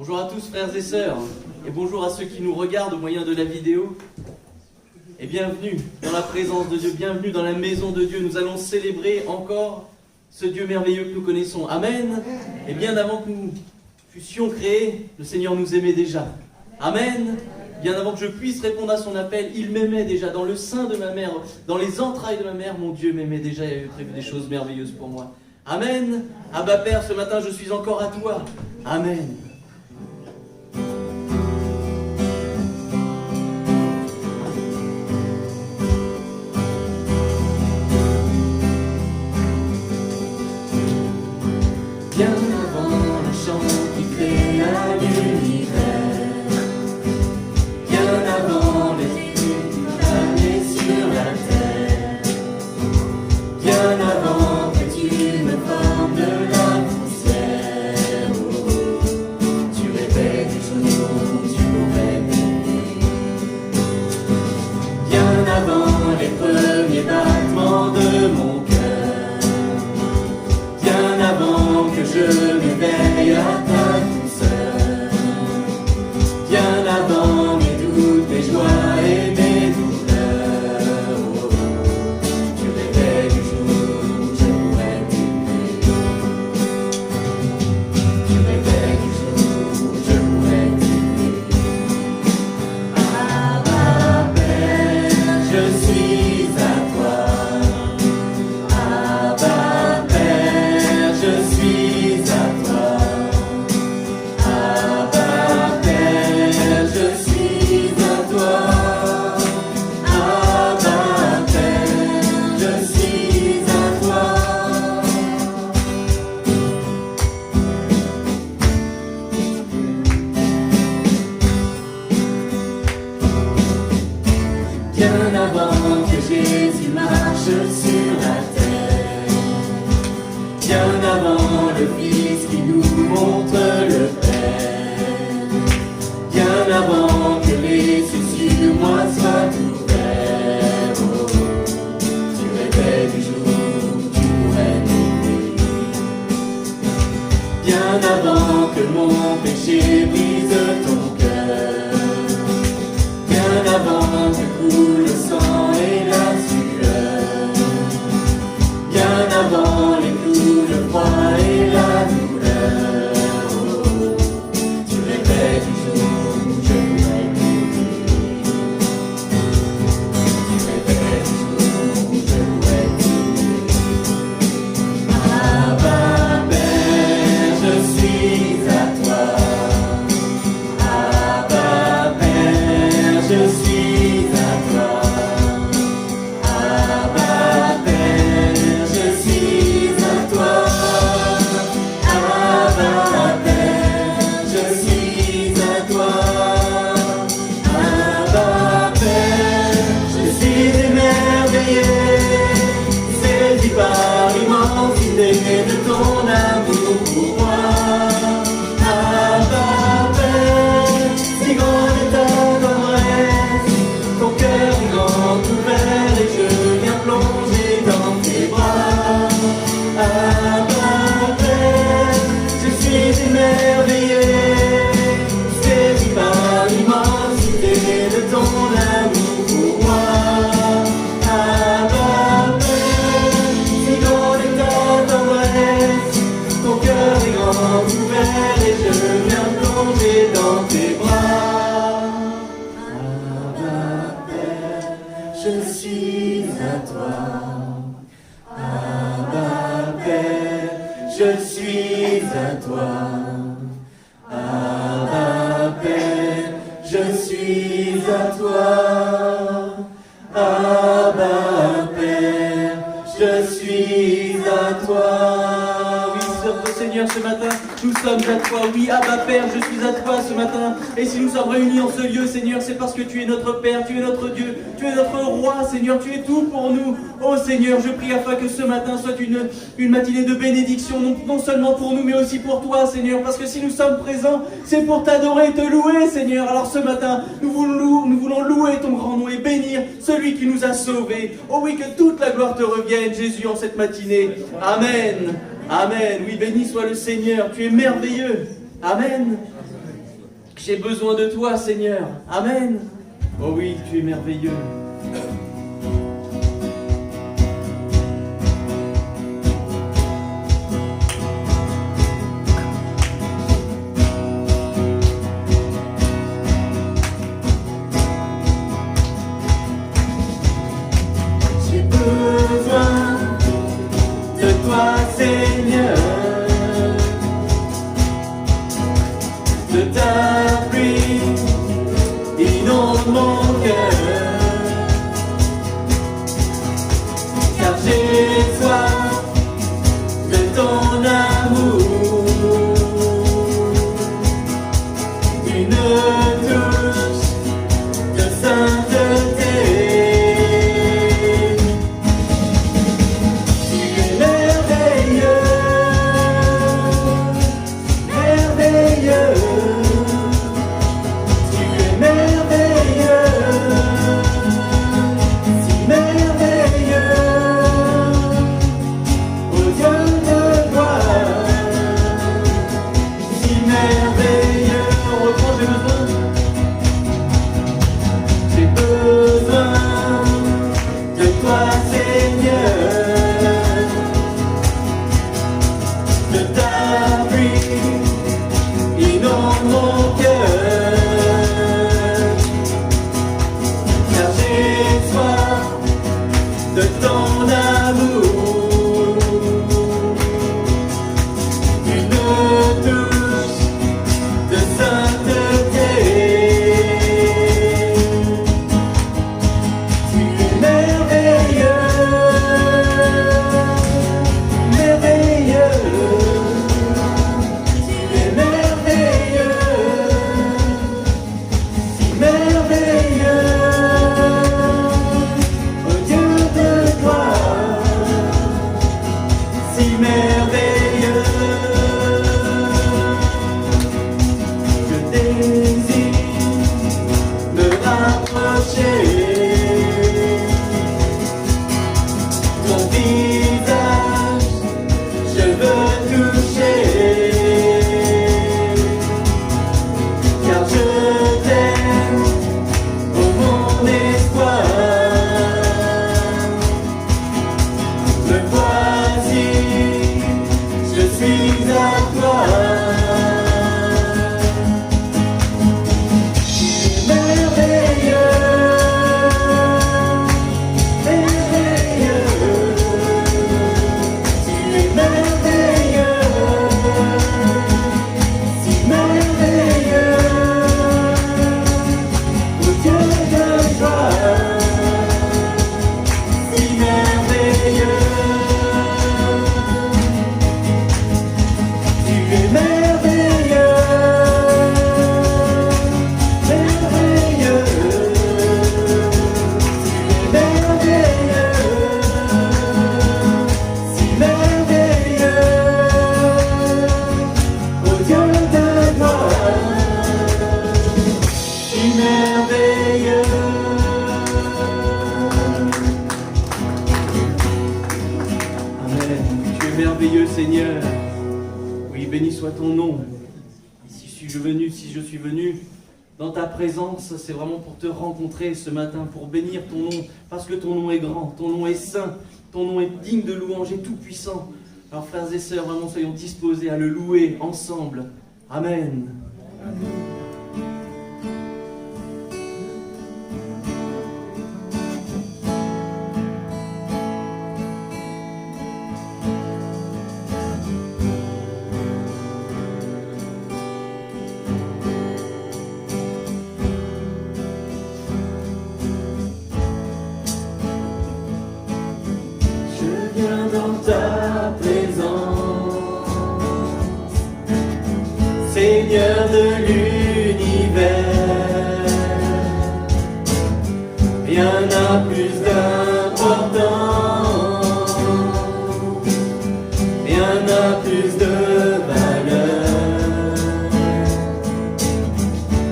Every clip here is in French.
Bonjour à tous frères et sœurs, et bonjour à ceux qui nous regardent au moyen de la vidéo. Et bienvenue dans la présence de Dieu, bienvenue dans la maison de Dieu. Nous allons célébrer encore ce Dieu merveilleux que nous connaissons. Amen. Et bien avant que nous fussions créés, le Seigneur nous aimait déjà. Amen. Bien avant que je puisse répondre à son appel, il m'aimait déjà. Dans le sein de ma mère, dans les entrailles de ma mère, mon Dieu m'aimait déjà et avait prévu des choses merveilleuses pour moi. Amen. Abba Père, ce matin je suis encore à toi. Amen. Bien avant le chant qui créa l'univers, bien avant les études qui planaient sur la terre, bien avant que tu me formes de la poussière, tu rêvais du jour où tu pourrais m'aimer. Bien avant les premiers battements de mon cœur, bien avant que je m'éveille à ta douceur, bien avant mes doutes, mes joies et mes douleurs, tu rêvais du jour où je pourrais t'aimer. Tu rêvais du jour où je pourrais t'aimer. Abba Père, je suis à toi. Abba Père, je suis à toi. Abba Père, je suis à toi. Abba Père, je suis à toi. Bien avant que Jésus marche sur la terre, bien avant le Fils qui nous montre le Père, bien avant que les cieux sur moi soient ouverts, tu rêvais du jour où tu pourrais m'aimer. Bien avant que mon péché brise ton cœur, bien avant que coule le sang et la sueur, bien avant les clous, le froid et la douleur, tu rêvais du jour où je pourrais t'aimer. Tu rêvais du jour où je pourrais t'aimer. Abba Père, je suis à toi. Abba Père, je suis à toi. Abba Père, je suis à toi. Abba Père, je suis à toi. Abba Père, je suis émerveillé, saisi par l'immensité de ton amour pour moi. Abba Père, si grand est ta tendresse, ton cœur est grand ouvert et je viens plonger dans tes bras. Abba Père, je suis émerveillé, saisi par l'immensité de ton amour pour moi. Abba Père, si grand est ta tendresse, ton cœur est grand ouvert et je viens plonger dans tes bras. Abba Père, je suis à toi. Abba Père, je suis à toi. Abba Père, je suis à toi. Abba Père, je suis à toi. Oui, notre Seigneur, ce matin, nous sommes à toi. Oui, Abba Père, je suis à toi ce matin. Et si nous sommes réunis en ce lieu, Seigneur, c'est parce que tu es notre Père, tu es notre Dieu, tu es notre Roi, Seigneur, tu es tout pour nous. Oh Seigneur, je prie afin que ce matin soit une matinée de bénédiction, non seulement pour nous, mais aussi pour toi, Seigneur, parce que si nous sommes présents, c'est pour t'adorer et te louer, Seigneur. Alors ce matin, nous voulons louer ton grand nom et bénir celui qui nous a sauvés. Oh oui, que toute la gloire te revienne, Jésus, en cette matinée. Amen. Amen. Oui, béni soit le Seigneur, tu es merveilleux. Amen. J'ai besoin de toi, Seigneur. Amen. Oh oui, tu es merveilleux. J'ai besoin de toi, Seigneur, de ta pluie inonde mon cœur, car j'ai soif de ton amour, d'une touche de sainteté. Tu es merveilleux, merveilleux. Tu es merveilleux, si merveilleux, ô Dieu de gloire, si merveilleux. On reprend, j'ai besoin de toi, Seigneur, de ta pluie inonde mon cœur, car j'ai soif de ton amour, d'une touche de sainteté. Tu es merveilleux, merveilleux. Tu es merveilleux, si merveilleux, ô Dieu de gloire, si merveilleux. Je désire me rapprocher, ton visage, je veux toucher, car je t'aime, ô mon espoir. Me voici, je suis à toi. Tu es merveilleux, merveilleux. Tu es merveilleux, si merveilleux, ô Dieu de gloire, si merveilleux. Tu es merveilleux, merveilleux. Tu es merveilleux, si merveilleux, ô Dieu de gloire, si merveilleux. Amen. Tu es merveilleux, Seigneur. Oui, béni soit ton nom. Si je suis venu dans ta présence, c'est vraiment pour te rencontrer ce matin, pour bénir ton nom, parce que ton nom est grand, ton nom est saint, ton nom est digne de louange et tout puissant. Alors frères et sœurs, vraiment soyons disposés à le louer ensemble. Amen. Je viens dans ta présence, Seigneur de l'univers. Rien n'a plus d'importance, rien n'a plus de valeur.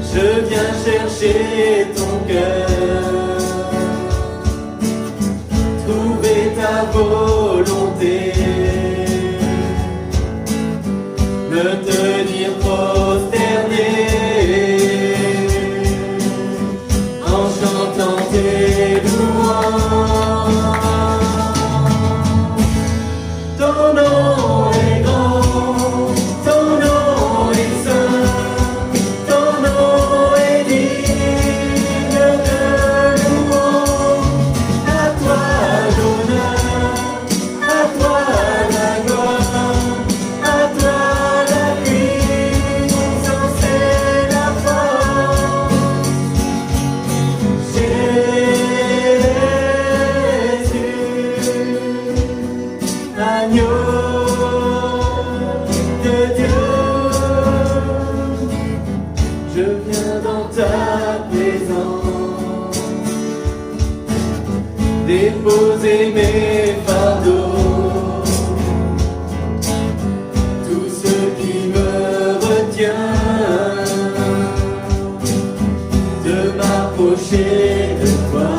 Je viens chercher ton cœur, trouver ta volonté, me tenir prosterné déposer mes fardeaux, tout ce qui me retient de m'approcher de toi.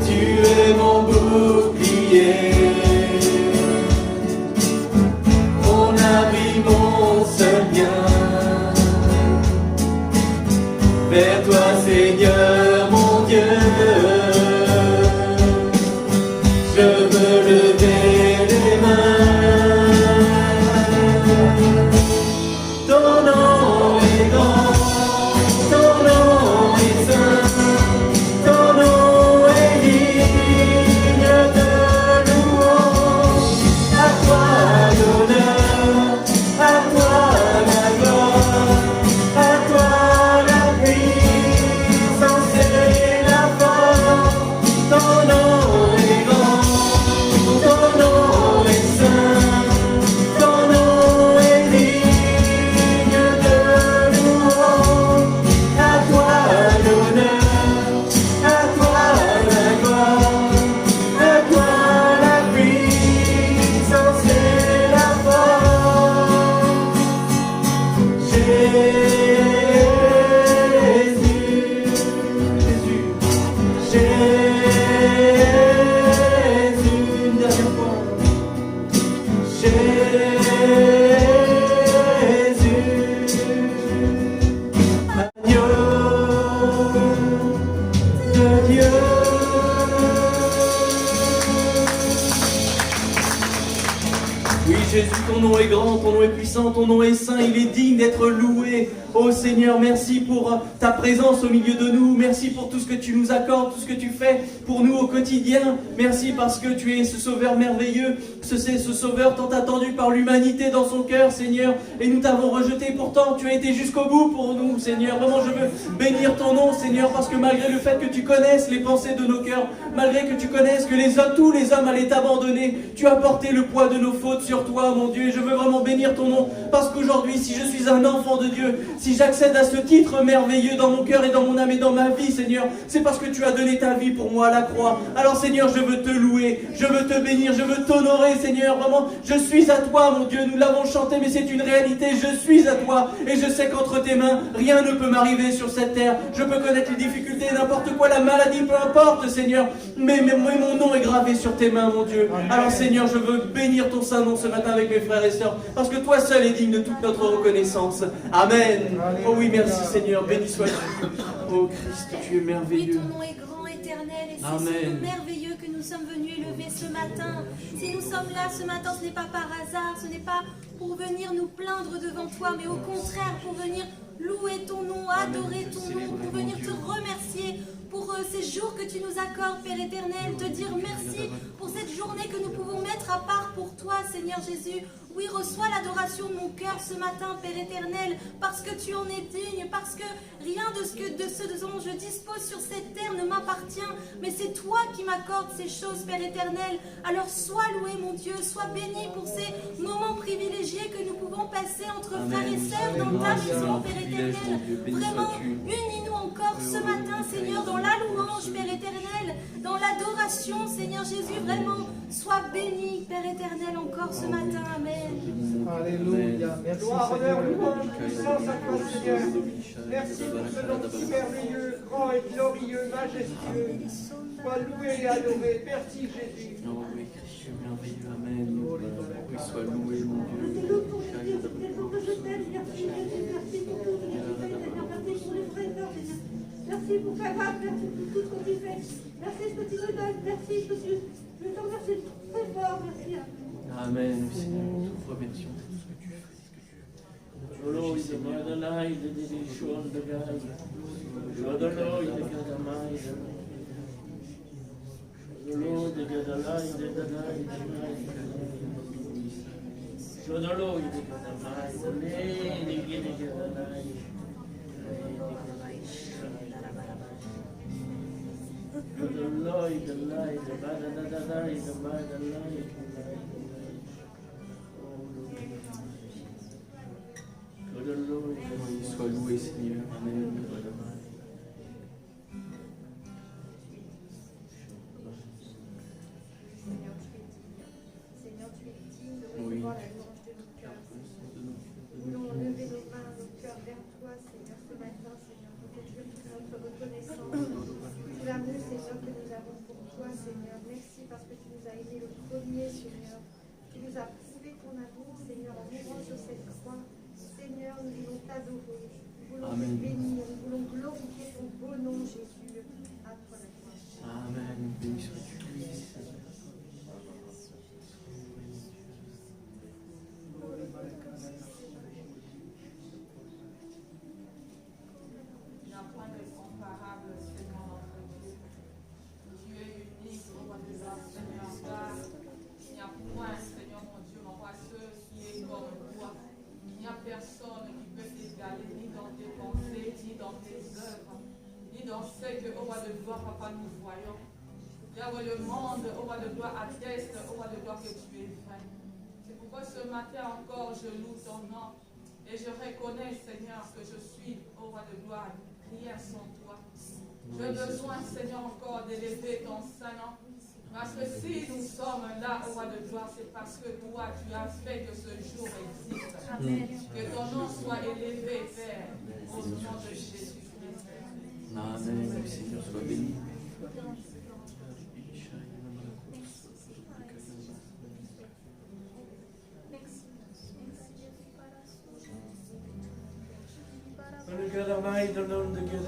Tu es mon bouclier, mon abri, mon seul bien. Vers toi, Seigneur, mon Dieu, je veux lever les mains. Ton nom est grand, ton nom est saint, ton nom est digne de louange. À toi l'honneur, à toi la gloire, à toi la puissance et la force. Ton nom est grand, ton nom est saint, ton nom est digne de louange. À toi l'honneur, à toi la gloire, à toi la puissance et la force. Jésus, une dernière fois. Agneau de Dieu. Oui, Jésus, ton nom est grand, ton nom est puissant, ton nom est saint, il est digne d'être loué. Oh Seigneur, merci pour ta présence au milieu de nous. Merci pour tout ce que tu nous accordes, tout ce que tu fais pour nous au quotidien. Merci parce que tu es ce sauveur merveilleux, ce sauveur tant attendu par l'humanité dans son cœur, Seigneur. Et nous t'avons rejeté, pourtant tu as été jusqu'au bout pour nous, Seigneur. Vraiment, je veux bénir ton nom, Seigneur, parce que malgré le fait que tu connaisses les pensées de nos cœurs, malgré que tu connaisses que tous les hommes allaient t'abandonner, tu as porté le poids de nos fautes sur toi, mon Dieu. Et je veux vraiment bénir ton nom, parce qu'aujourd'hui, si je suis un enfant de Dieu, si j'accède à ce titre merveilleux dans mon cœur et dans mon âme et dans ma vie, Seigneur, c'est parce que tu as donné ta vie pour moi à la croix. Alors Seigneur, je veux te louer, je veux te bénir, je veux t'honorer, Seigneur. Vraiment, je suis à toi, mon Dieu. Nous l'avons chanté, mais c'est une réalité. Je suis à toi et je sais qu'entre tes mains, rien ne peut m'arriver sur cette terre. Je peux connaître les difficultés, n'importe quoi, la maladie, peu importe, Seigneur. Mais mon nom est gravé sur tes mains, mon Dieu. Alors Seigneur, je veux bénir ton saint nom ce matin avec mes frères et sœurs, parce que toi seul es digne de toute notre reconnaissance. Amen. Oh oui, merci Seigneur, béni sois-tu. Oh Christ, tu es merveilleux. Oui, ton nom est grand, éternel, et c'est Amen. ce nom merveilleux que nous sommes venus élever ce matin. Si nous sommes là ce matin, ce n'est pas par hasard, ce n'est pas pour venir nous plaindre devant toi, mais au contraire pour venir louer ton nom, adorer ton nom, pour venir te remercier pour ces jours que tu nous accordes, Père éternel, te dire merci pour cette journée que nous pouvons mettre à part pour toi, Seigneur Jésus. Oui, reçois l'adoration de mon cœur ce matin, Père éternel, parce que tu en es digne, parce que rien de ce dont je dispose sur cette terre ne m'appartient, mais c'est toi qui m'accordes ces choses, Père éternel. Alors sois loué, mon Dieu, sois béni pour ces moments privilégiés que nous pouvons passer entre frères et sœurs dans ta maison, Père éternel. Vraiment, unis-nous encore ce matin, Seigneur, dans la louange, Père éternel, dans l'adoration, Seigneur Jésus. Vraiment, sois béni, Père éternel, encore ce matin. Amen. Alléluia. Merci Seigneur. Puissance à toi Seigneur. Merci pour ce nom si merveilleux, grand et glorieux, majestueux. Sois loué et adoré. Merci Jésus. Oh oui, Christ, tu es merveilleux. Amen. Oui, sois loué, mon Dieu. Merci pour ta grâce, merci pour tout ce que tu fais. Merci ce que tu me donnes, merci ce que tu... Je te remercie très fort, merci. Amen, Seigneur, nous te remercions pour tout ce que tu fais, ce que tu fais. Sois loué, Seigneur. Amen. nous, Seigneur, que nous avons pour toi, Seigneur. Merci parce que tu nous as aimés le premier, Seigneur. Tu nous as prouvé ton amour, Seigneur, en mourant sur cette croix. Seigneur, nous voulons t'adorer. Nous voulons te bénir. Nous voulons glorifier ton beau nom, Jésus. À toi la gloire. Amen. Béni sois-tu. Il n'y a point de comparable, Seigneur notre Dieu. Tu es unique, ô roi de gloire, Seigneur, car il n'y a point, Seigneur mon Dieu, mon roi, ceux qui est comme toi. Il n'y a personne qui peut t'égaler, ni dans tes pensées, ni dans tes œuvres, ni dans ce que, ô roi de gloire, papa, nous voyons. Car le monde, ô roi de gloire, atteste, ô roi de gloire, que tu es vrai. C'est pourquoi ce matin encore, je loue ton nom. Et je reconnais, Seigneur, que je suis, ô roi de gloire, rien sans toi. J'ai besoin, Seigneur, encore d'élever ton Saint-Nom. Parce que si nous sommes là, ô roi de gloire, c'est parce que toi, tu as fait que ce jour existe. Que ton nom soit élevé, Père, au nom de Jésus-Christ. Amen. Que Seigneur soit béni. Dans le cœur d'Amaï, dans le nom de Dieu,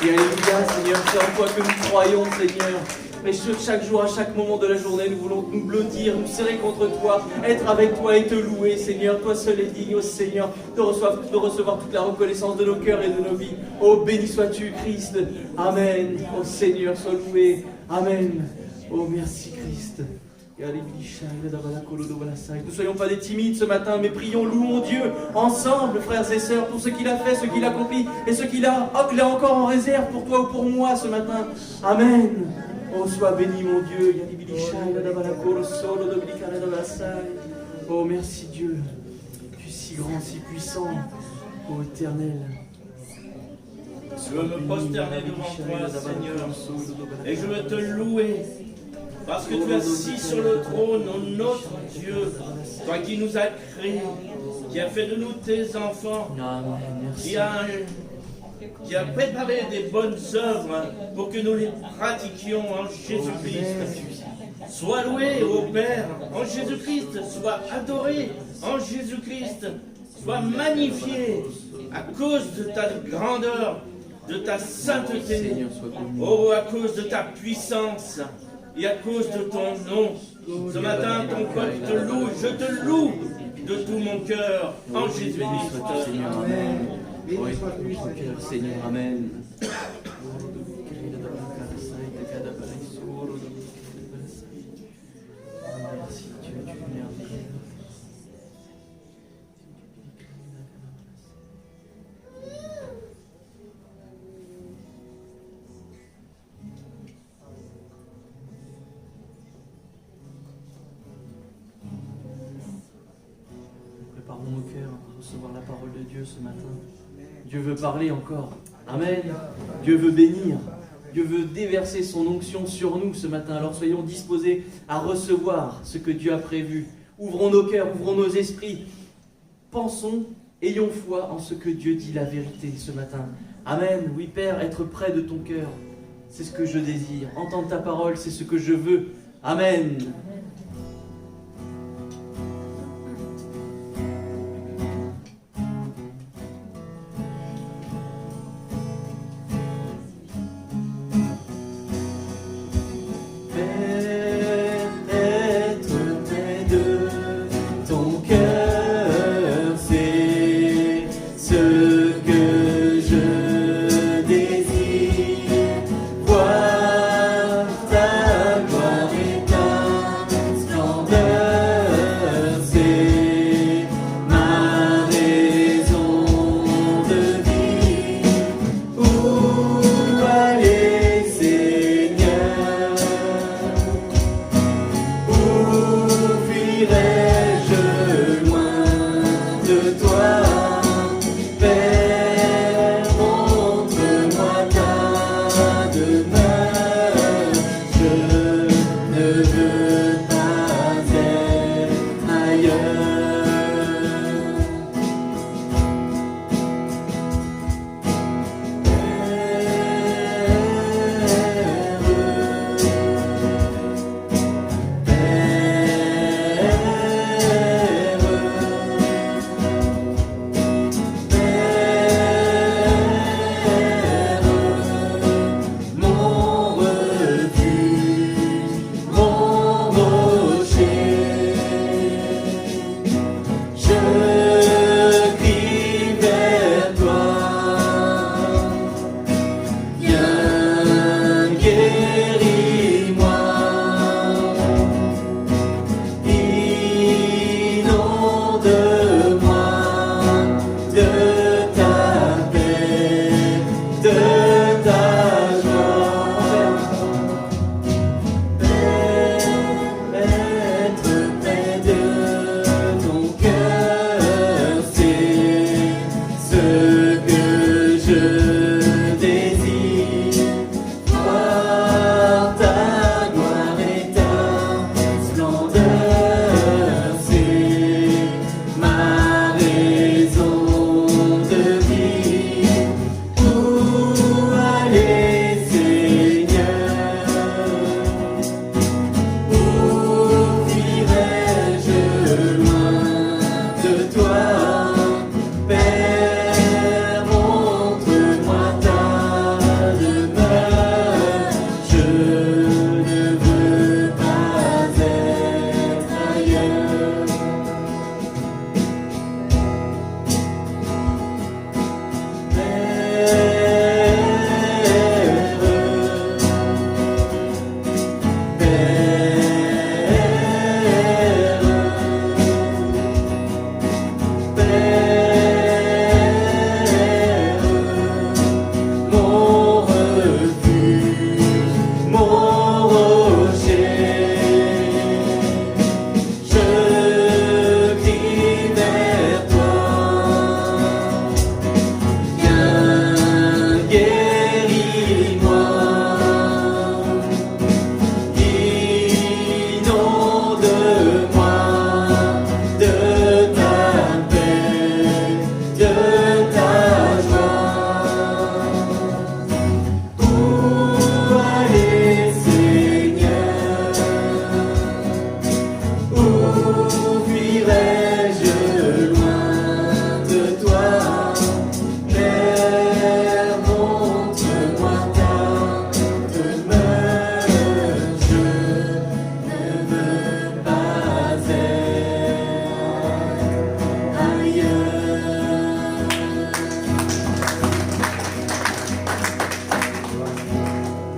Merci, alléluia, Seigneur, c'est en toi que nous croyons, Seigneur. Mais chaque jour, à chaque moment de la journée, nous voulons nous blottir, nous serrer contre toi, être avec toi et te louer, Seigneur. Toi seul est digne, ô Seigneur, de recevoir toute la reconnaissance de nos cœurs et de nos vies. Oh, béni sois-tu, Christ. Amen. Oh Seigneur, sois loué. Amen. Oh, merci, Christ. Ne soyons pas des timides ce matin, mais prions, louons Dieu ensemble, frères et sœurs, pour ce qu'il a fait, ce qu'il a accompli et ce qu'il a encore en réserve pour toi ou pour moi ce matin. Amen. Oh, sois béni, mon Dieu. Oh, merci Dieu. Tu es si grand, si puissant, ô Éternel. Je veux me prosterner devant toi, Seigneur, et je veux te louer, parce que tu es assis sur le trône, ô notre Dieu, toi qui nous as créés, qui as fait de nous tes enfants, qui a préparé des bonnes œuvres pour que nous les pratiquions en Jésus-Christ. Sois loué, ô Père, en Jésus-Christ, sois adoré en Jésus-Christ, sois magnifié à cause de ta grandeur, de ta sainteté, oh, à cause de ta puissance et à cause de ton nom. Ce matin, ton peuple te loue, je te loue de tout mon cœur en Jésus-Christ. Amen. Seigneur, Amen. Merci Dieu, tu es merveilleux. Préparons nos cœurs à recevoir la parole de Dieu ce matin. Dieu veut parler encore. Amen. Dieu veut bénir. Dieu veut déverser son onction sur nous ce matin. Alors soyons disposés à recevoir ce que Dieu a prévu. Ouvrons nos cœurs, ouvrons nos esprits. Pensons, ayons foi en ce que Dieu dit la vérité ce matin. Amen. Oui Père, être près de ton cœur, c'est ce que je désire. Entendre ta parole, c'est ce que je veux. Amen.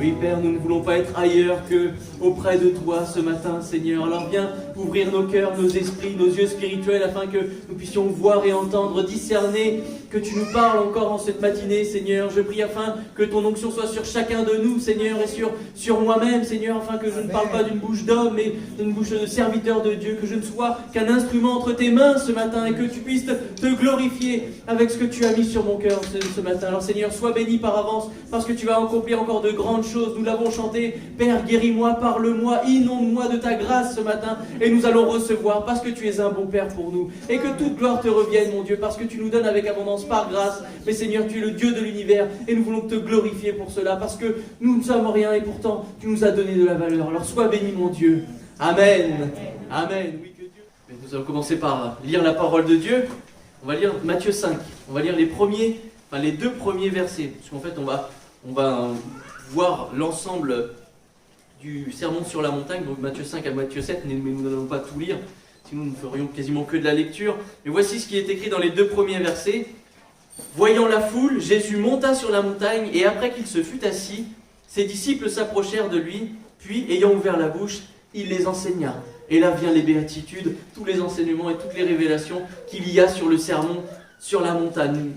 Oui, Père, nous ne voulons pas être ailleurs que auprès de toi ce matin, Seigneur. Alors viens ouvrir nos cœurs, nos esprits, nos yeux spirituels, afin que nous puissions voir et entendre, discerner, que tu nous parles encore en cette matinée, Seigneur. Je prie afin que ton onction soit sur chacun de nous, Seigneur, et sur moi-même, Seigneur, afin que je ne parle pas d'une bouche d'homme, mais d'une bouche de serviteur de Dieu, que je ne sois qu'un instrument entre tes mains ce matin, et que tu puisses te glorifier avec ce que tu as mis sur mon cœur ce matin. Alors, Seigneur, sois béni par avance, parce que tu vas accomplir encore de grandes choses. Nous l'avons chanté. Père, guéris-moi, parle-moi, inonde-moi de ta grâce ce matin, et nous allons recevoir, parce que tu es un bon Père pour nous, et que toute gloire te revienne, mon Dieu, parce que tu nous donnes avec abondance par grâce. Mais Seigneur, tu es le Dieu de l'univers, et nous voulons te glorifier pour cela, parce que nous ne sommes rien, et pourtant tu nous as donné de la valeur. Alors sois béni, mon Dieu. Amen. Amen. Oui, que Dieu. Mais nous allons commencer par lire la parole de Dieu. On va lire Matthieu 5. On va lire les deux premiers versets, parce qu'en fait on va voir l'ensemble du sermon sur la montagne, donc Matthieu 5 à Matthieu 7, mais nous n'allons pas tout lire, sinon nous ne ferions quasiment que de la lecture. Mais voici ce qui est écrit dans les deux premiers versets. Voyant la foule, Jésus monta sur la montagne, et après qu'il se fut assis, ses disciples s'approchèrent de lui, puis, ayant ouvert la bouche, il les enseigna. Et là vient les béatitudes, tous les enseignements et toutes les révélations qu'il y a sur le sermon sur la montagne.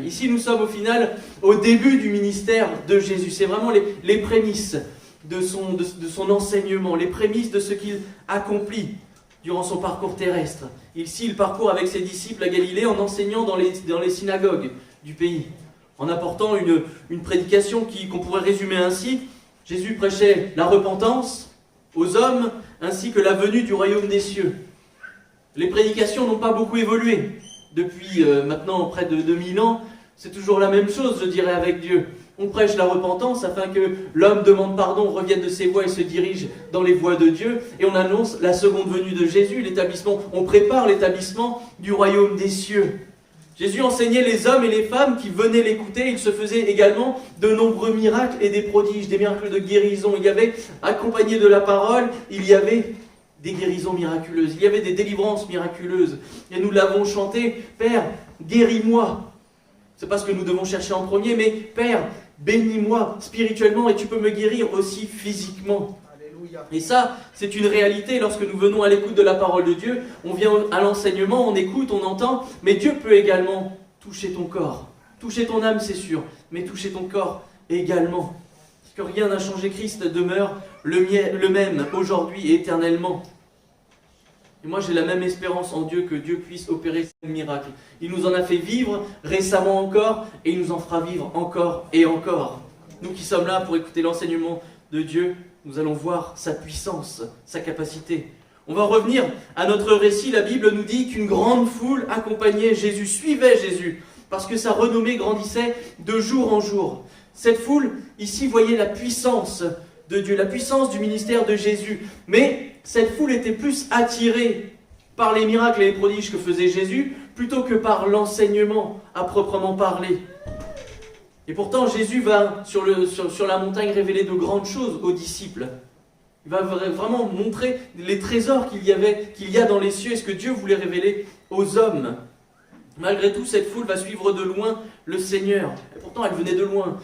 Ici, nous sommes au final au début du ministère de Jésus. C'est vraiment les prémices de son enseignement, les prémices de ce qu'il accomplit durant son parcours terrestre. Ici, il parcourt avec ses disciples à Galilée en enseignant dans les synagogues du pays, en apportant une prédication qu'on pourrait résumer ainsi. Jésus prêchait la repentance aux hommes, ainsi que la venue du royaume des cieux. Les prédications n'ont pas beaucoup évolué. Depuis maintenant près de 2000 ans, c'est toujours la même chose, je dirais, avec Dieu. On prêche la repentance afin que l'homme demande pardon, revienne de ses voies et se dirige dans les voies de Dieu. Et on annonce la seconde venue de Jésus, on prépare l'établissement du royaume des cieux. Jésus enseignait les hommes et les femmes qui venaient l'écouter. Il se faisait également de nombreux miracles et des prodiges, des miracles de guérison. Il y avait, accompagné de la parole, il y avait des guérisons miraculeuses, il y avait des délivrances miraculeuses. Et nous l'avons chanté, Père, guéris-moi. C'est pas ce que nous devons chercher en premier, mais Père, bénis-moi spirituellement et tu peux me guérir aussi physiquement. Alléluia. Et ça, c'est une réalité lorsque nous venons à l'écoute de la parole de Dieu. On vient à l'enseignement, on écoute, on entend, mais Dieu peut également toucher ton corps. Toucher ton âme, c'est sûr, mais toucher ton corps également. Parce que rien n'a changé, Christ demeure le même aujourd'hui et éternellement. Et moi j'ai la même espérance en Dieu que Dieu puisse opérer ce miracle. Il nous en a fait vivre récemment encore et il nous en fera vivre encore et encore. Nous qui sommes là pour écouter l'enseignement de Dieu, nous allons voir sa puissance, sa capacité. On va revenir à notre récit. La Bible nous dit qu'une grande foule accompagnait Jésus, suivait Jésus, parce que sa renommée grandissait de jour en jour. Cette foule, ici, voyait la puissance de Dieu, la puissance du ministère de Jésus. Mais cette foule était plus attirée par les miracles et les prodiges que faisait Jésus, plutôt que par l'enseignement à proprement parler. Et pourtant, Jésus va sur la montagne révéler de grandes choses aux disciples. Il va vraiment montrer les trésors qu'il y a dans les cieux et ce que Dieu voulait révéler aux hommes. Malgré tout, cette foule va suivre de loin le Seigneur. Et pourtant, elle venait de loin.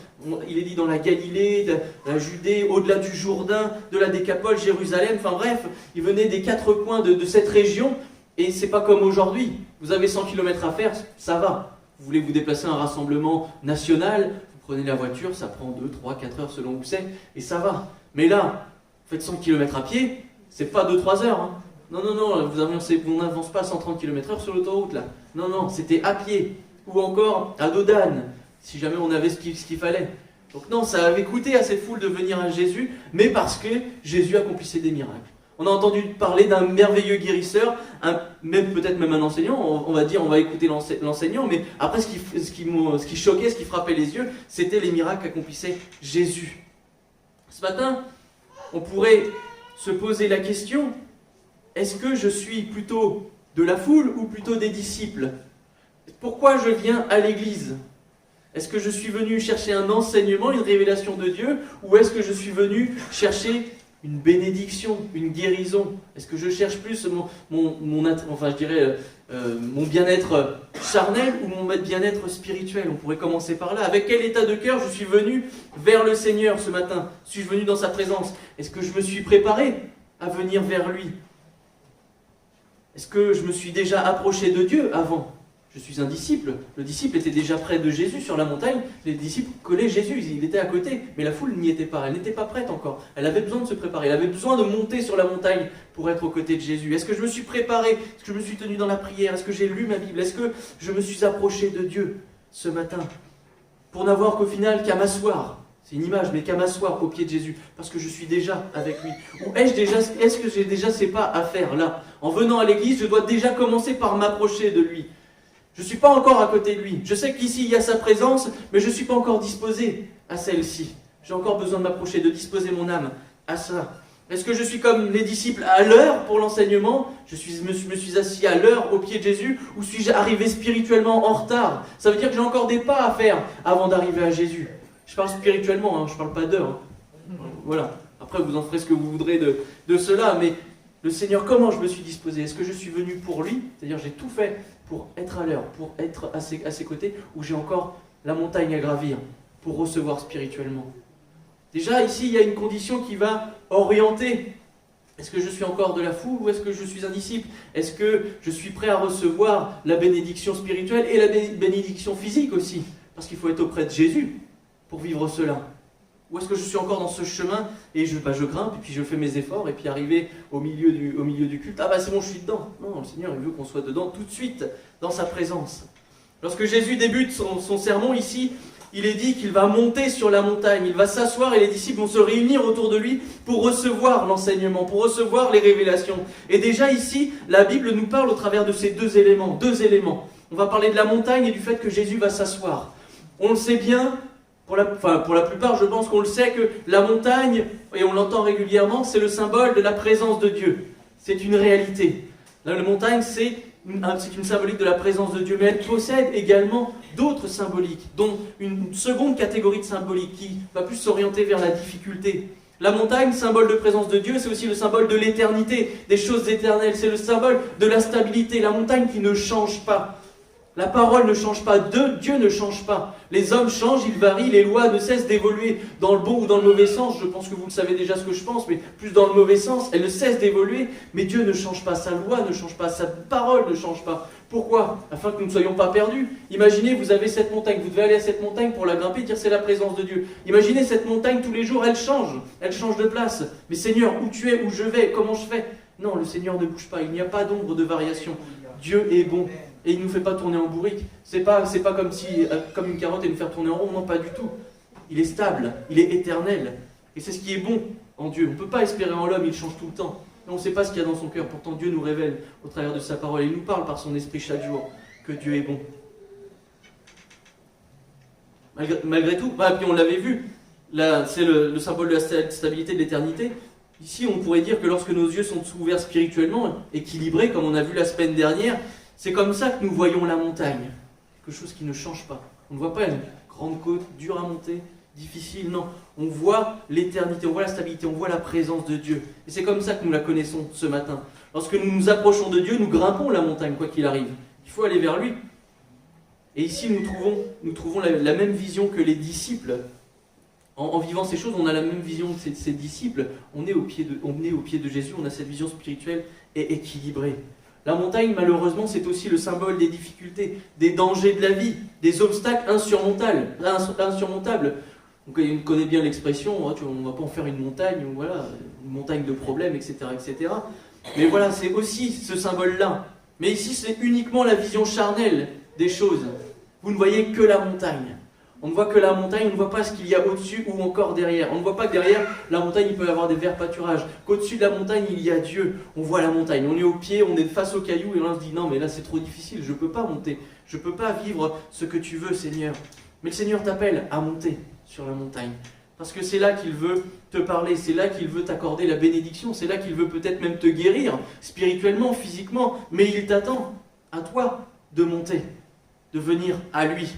Il est dit dans la Galilée, de la Judée, au-delà du Jourdain, de la Décapole, Jérusalem. Enfin bref, ils venaient des quatre coins de cette région. Et c'est pas comme aujourd'hui. Vous avez 100 km à faire, ça va. Vous voulez vous déplacer à un rassemblement national, vous prenez la voiture, ça prend 2, 3, 4 heures selon où c'est, et ça va. Mais là, vous faites 100 km à pied, c'est pas 2-3 heures. Hein. Non, on n'avance pas à 130 km/h sur l'autoroute là. Non, c'était à pied. Ou encore à dos d'âne, si jamais on avait ce qu'il fallait. Donc non, ça avait coûté à cette foule de venir à Jésus, mais parce que Jésus accomplissait des miracles. On a entendu parler d'un merveilleux guérisseur, peut-être même un enseignant, on va écouter l'enseignant, mais après ce qui choquait, ce qui frappait les yeux, c'était les miracles qu'accomplissait Jésus. Ce matin, on pourrait se poser la question, est-ce que je suis plutôt de la foule ou plutôt des disciples? Pourquoi je viens à l'église? Est-ce que je suis venu chercher un enseignement, une révélation de Dieu, ou est-ce que je suis venu chercher une bénédiction, une guérison? Est-ce que je cherche plus mon bien-être charnel ou mon bien-être spirituel? On pourrait commencer par là. Avec quel état de cœur je suis venu vers le Seigneur ce matin? Suis-je venu dans sa présence? Est-ce que je me suis préparé à venir vers lui? Est-ce que je me suis déjà approché de Dieu avant? Je suis un disciple. Le disciple était déjà près de Jésus sur la montagne. Les disciples collaient Jésus, il était à côté. Mais la foule n'y était pas, elle n'était pas prête encore. Elle avait besoin de se préparer, elle avait besoin de monter sur la montagne pour être aux côtés de Jésus. Est-ce que je me suis préparé? Est-ce que je me suis tenu dans la prière? Est-ce que j'ai lu ma Bible? Est-ce que je me suis approché de Dieu ce matin? Pour n'avoir qu'au final qu'à m'asseoir. C'est une image, mais qu'à m'asseoir au pied de Jésus, parce que je suis déjà avec lui. Ou est-ce que j'ai déjà ces pas à faire là? En venant à l'église, je dois déjà commencer par m'approcher de lui. Je ne suis pas encore à côté de lui. Je sais qu'ici, il y a sa présence, mais je ne suis pas encore disposé à celle-ci. J'ai encore besoin de m'approcher, de disposer mon âme à ça. Est-ce que je suis comme les disciples à l'heure pour l'enseignement? Me suis assis à l'heure au pied de Jésus, ou suis-je arrivé spirituellement en retard? Ça veut dire que j'ai encore des pas à faire avant d'arriver à Jésus. Je parle spirituellement, hein, je ne parle pas d'heure. Hein. Voilà. Après, vous en ferez ce que vous voudrez de cela, mais le Seigneur, comment je me suis disposé? Est-ce que je suis venu pour lui? C'est-à-dire, j'ai tout fait pour être à l'heure, pour être à ses côtés, ou j'ai encore la montagne à gravir pour recevoir spirituellement? Déjà, ici, il y a une condition qui va orienter. Est-ce que je suis encore de la foule ou est-ce que je suis un disciple? Est-ce que je suis prêt à recevoir la bénédiction spirituelle et la bénédiction physique aussi? Parce qu'il faut être auprès de Jésus pour vivre cela. Ou est-ce que je suis encore dans ce chemin et je grimpe et puis je fais mes efforts et puis arrivé au milieu du culte, ah bah c'est bon, je suis dedans. Non, le Seigneur il veut qu'on soit dedans tout de suite, dans sa présence. Lorsque Jésus débute son sermon ici, il est dit qu'il va monter sur la montagne, il va s'asseoir et les disciples vont se réunir autour de lui pour recevoir l'enseignement, pour recevoir les révélations. Et déjà ici, la Bible nous parle au travers de ces deux éléments. On va parler de la montagne et du fait que Jésus va s'asseoir. On le sait bien, pour la plupart, je pense qu'on le sait, que la montagne, et on l'entend régulièrement, c'est le symbole de la présence de Dieu. C'est une réalité. La montagne, c'est une symbolique de la présence de Dieu, mais elle possède également d'autres symboliques, dont une seconde catégorie de symbolique qui va plus s'orienter vers la difficulté. La montagne, symbole de présence de Dieu, c'est aussi le symbole de l'éternité, des choses éternelles. C'est le symbole de la stabilité, la montagne qui ne change pas. La parole ne change pas, Dieu ne change pas. Les hommes changent, ils varient, les lois ne cessent d'évoluer dans le bon ou dans le mauvais sens. Je pense que vous le savez déjà ce que je pense, mais plus dans le mauvais sens. Elles ne cessent d'évoluer, mais Dieu ne change pas, sa loi ne change pas, sa parole ne change pas. Pourquoi? Afin que nous ne soyons pas perdus. Imaginez, vous avez cette montagne, vous devez aller à cette montagne pour la grimper, dire c'est la présence de Dieu. Imaginez cette montagne tous les jours, elle change de place. Mais Seigneur, où tu es, où je vais, comment je fais? Non, le Seigneur ne bouge pas, il n'y a pas d'ombre de variation. Dieu est bon. Et il ne nous fait pas tourner en bourrique. C'est pas comme comme une carotte et nous faire tourner en rond. Non, pas du tout. Il est stable, il est éternel. Et c'est ce qui est bon en Dieu. On ne peut pas espérer en l'homme, il change tout le temps. Et on ne sait pas ce qu'il y a dans son cœur. Pourtant, Dieu nous révèle au travers de sa parole. Il nous parle par son esprit chaque jour que Dieu est bon. Malgré tout, puis on l'avait vu, là, c'est le symbole de la stabilité de l'éternité. Ici, on pourrait dire que lorsque nos yeux sont ouverts spirituellement, équilibrés, comme on a vu la semaine dernière, c'est comme ça que nous voyons la montagne. Quelque chose qui ne change pas. On ne voit pas une grande côte, dure à monter, difficile, non. On voit l'éternité, on voit la stabilité, on voit la présence de Dieu. Et c'est comme ça que nous la connaissons ce matin. Lorsque nous nous approchons de Dieu, nous grimpons la montagne, quoi qu'il arrive. Il faut aller vers lui. Et ici, nous trouvons la même vision que les disciples. En vivant ces choses, on a la même vision que ces disciples. On est au pied de Jésus, on a cette vision spirituelle et équilibrée. La montagne, malheureusement, c'est aussi le symbole des difficultés, des dangers de la vie, des obstacles insurmontables. On connaît bien l'expression, on ne va pas en faire une montagne, voilà, une montagne de problèmes, etc., etc. Mais voilà, c'est aussi ce symbole-là. Mais ici, c'est uniquement la vision charnelle des choses. Vous ne voyez que la montagne. On ne voit que la montagne, on ne voit pas ce qu'il y a au-dessus ou encore derrière. On ne voit pas que derrière la montagne, il peut y avoir des verts pâturages. Qu'au-dessus de la montagne, il y a Dieu. On voit la montagne, on est au pied, on est face aux cailloux et on se dit non mais là c'est trop difficile, je ne peux pas monter. Je ne peux pas vivre ce que tu veux Seigneur. Mais le Seigneur t'appelle à monter sur la montagne. Parce que c'est là qu'il veut te parler, c'est là qu'il veut t'accorder la bénédiction, c'est là qu'il veut peut-être même te guérir, spirituellement, physiquement. Mais il t'attend, à toi, de monter, de venir à lui.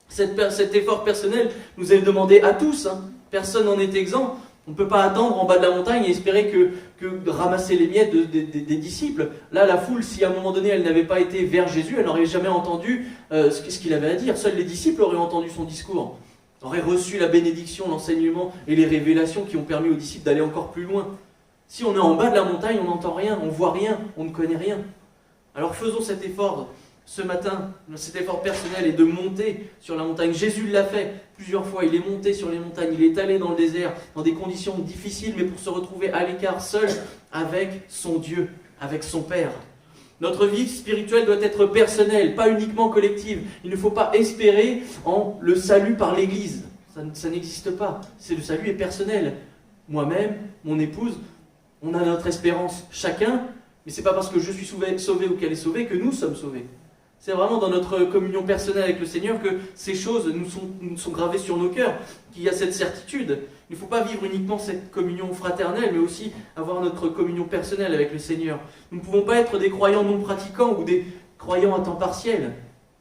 Cet effort personnel nous est demandé à tous, hein. Personne n'en est exempt. On ne peut pas attendre en bas de la montagne et espérer que ramasser les miettes des disciples. Là, la foule, si à un moment donné elle n'avait pas été vers Jésus, elle n'aurait jamais entendu ce qu'il avait à dire. Seuls les disciples auraient entendu son discours, auraient reçu la bénédiction, l'enseignement et les révélations qui ont permis aux disciples d'aller encore plus loin. Si on est en bas de la montagne, on n'entend rien, on ne voit rien, on ne connaît rien. Alors faisons cet effort ce matin, cet effort personnel est de monter sur la montagne. Jésus l'a fait plusieurs fois, il est monté sur les montagnes, il est allé dans le désert, dans des conditions difficiles, mais pour se retrouver à l'écart, seul, avec son Dieu, avec son Père. Notre vie spirituelle doit être personnelle, pas uniquement collective. Il ne faut pas espérer en le salut par l'Église. Ça n'existe pas. Le salut est personnel. Moi-même, mon épouse, on a notre espérance chacun, mais ce n'est pas parce que je suis sauvé ou qu'elle est sauvée que nous sommes sauvés. C'est vraiment dans notre communion personnelle avec le Seigneur que ces choses nous sont gravées sur nos cœurs, qu'il y a cette certitude. Il ne faut pas vivre uniquement cette communion fraternelle, mais aussi avoir notre communion personnelle avec le Seigneur. Nous ne pouvons pas être des croyants non pratiquants ou des croyants à temps partiel,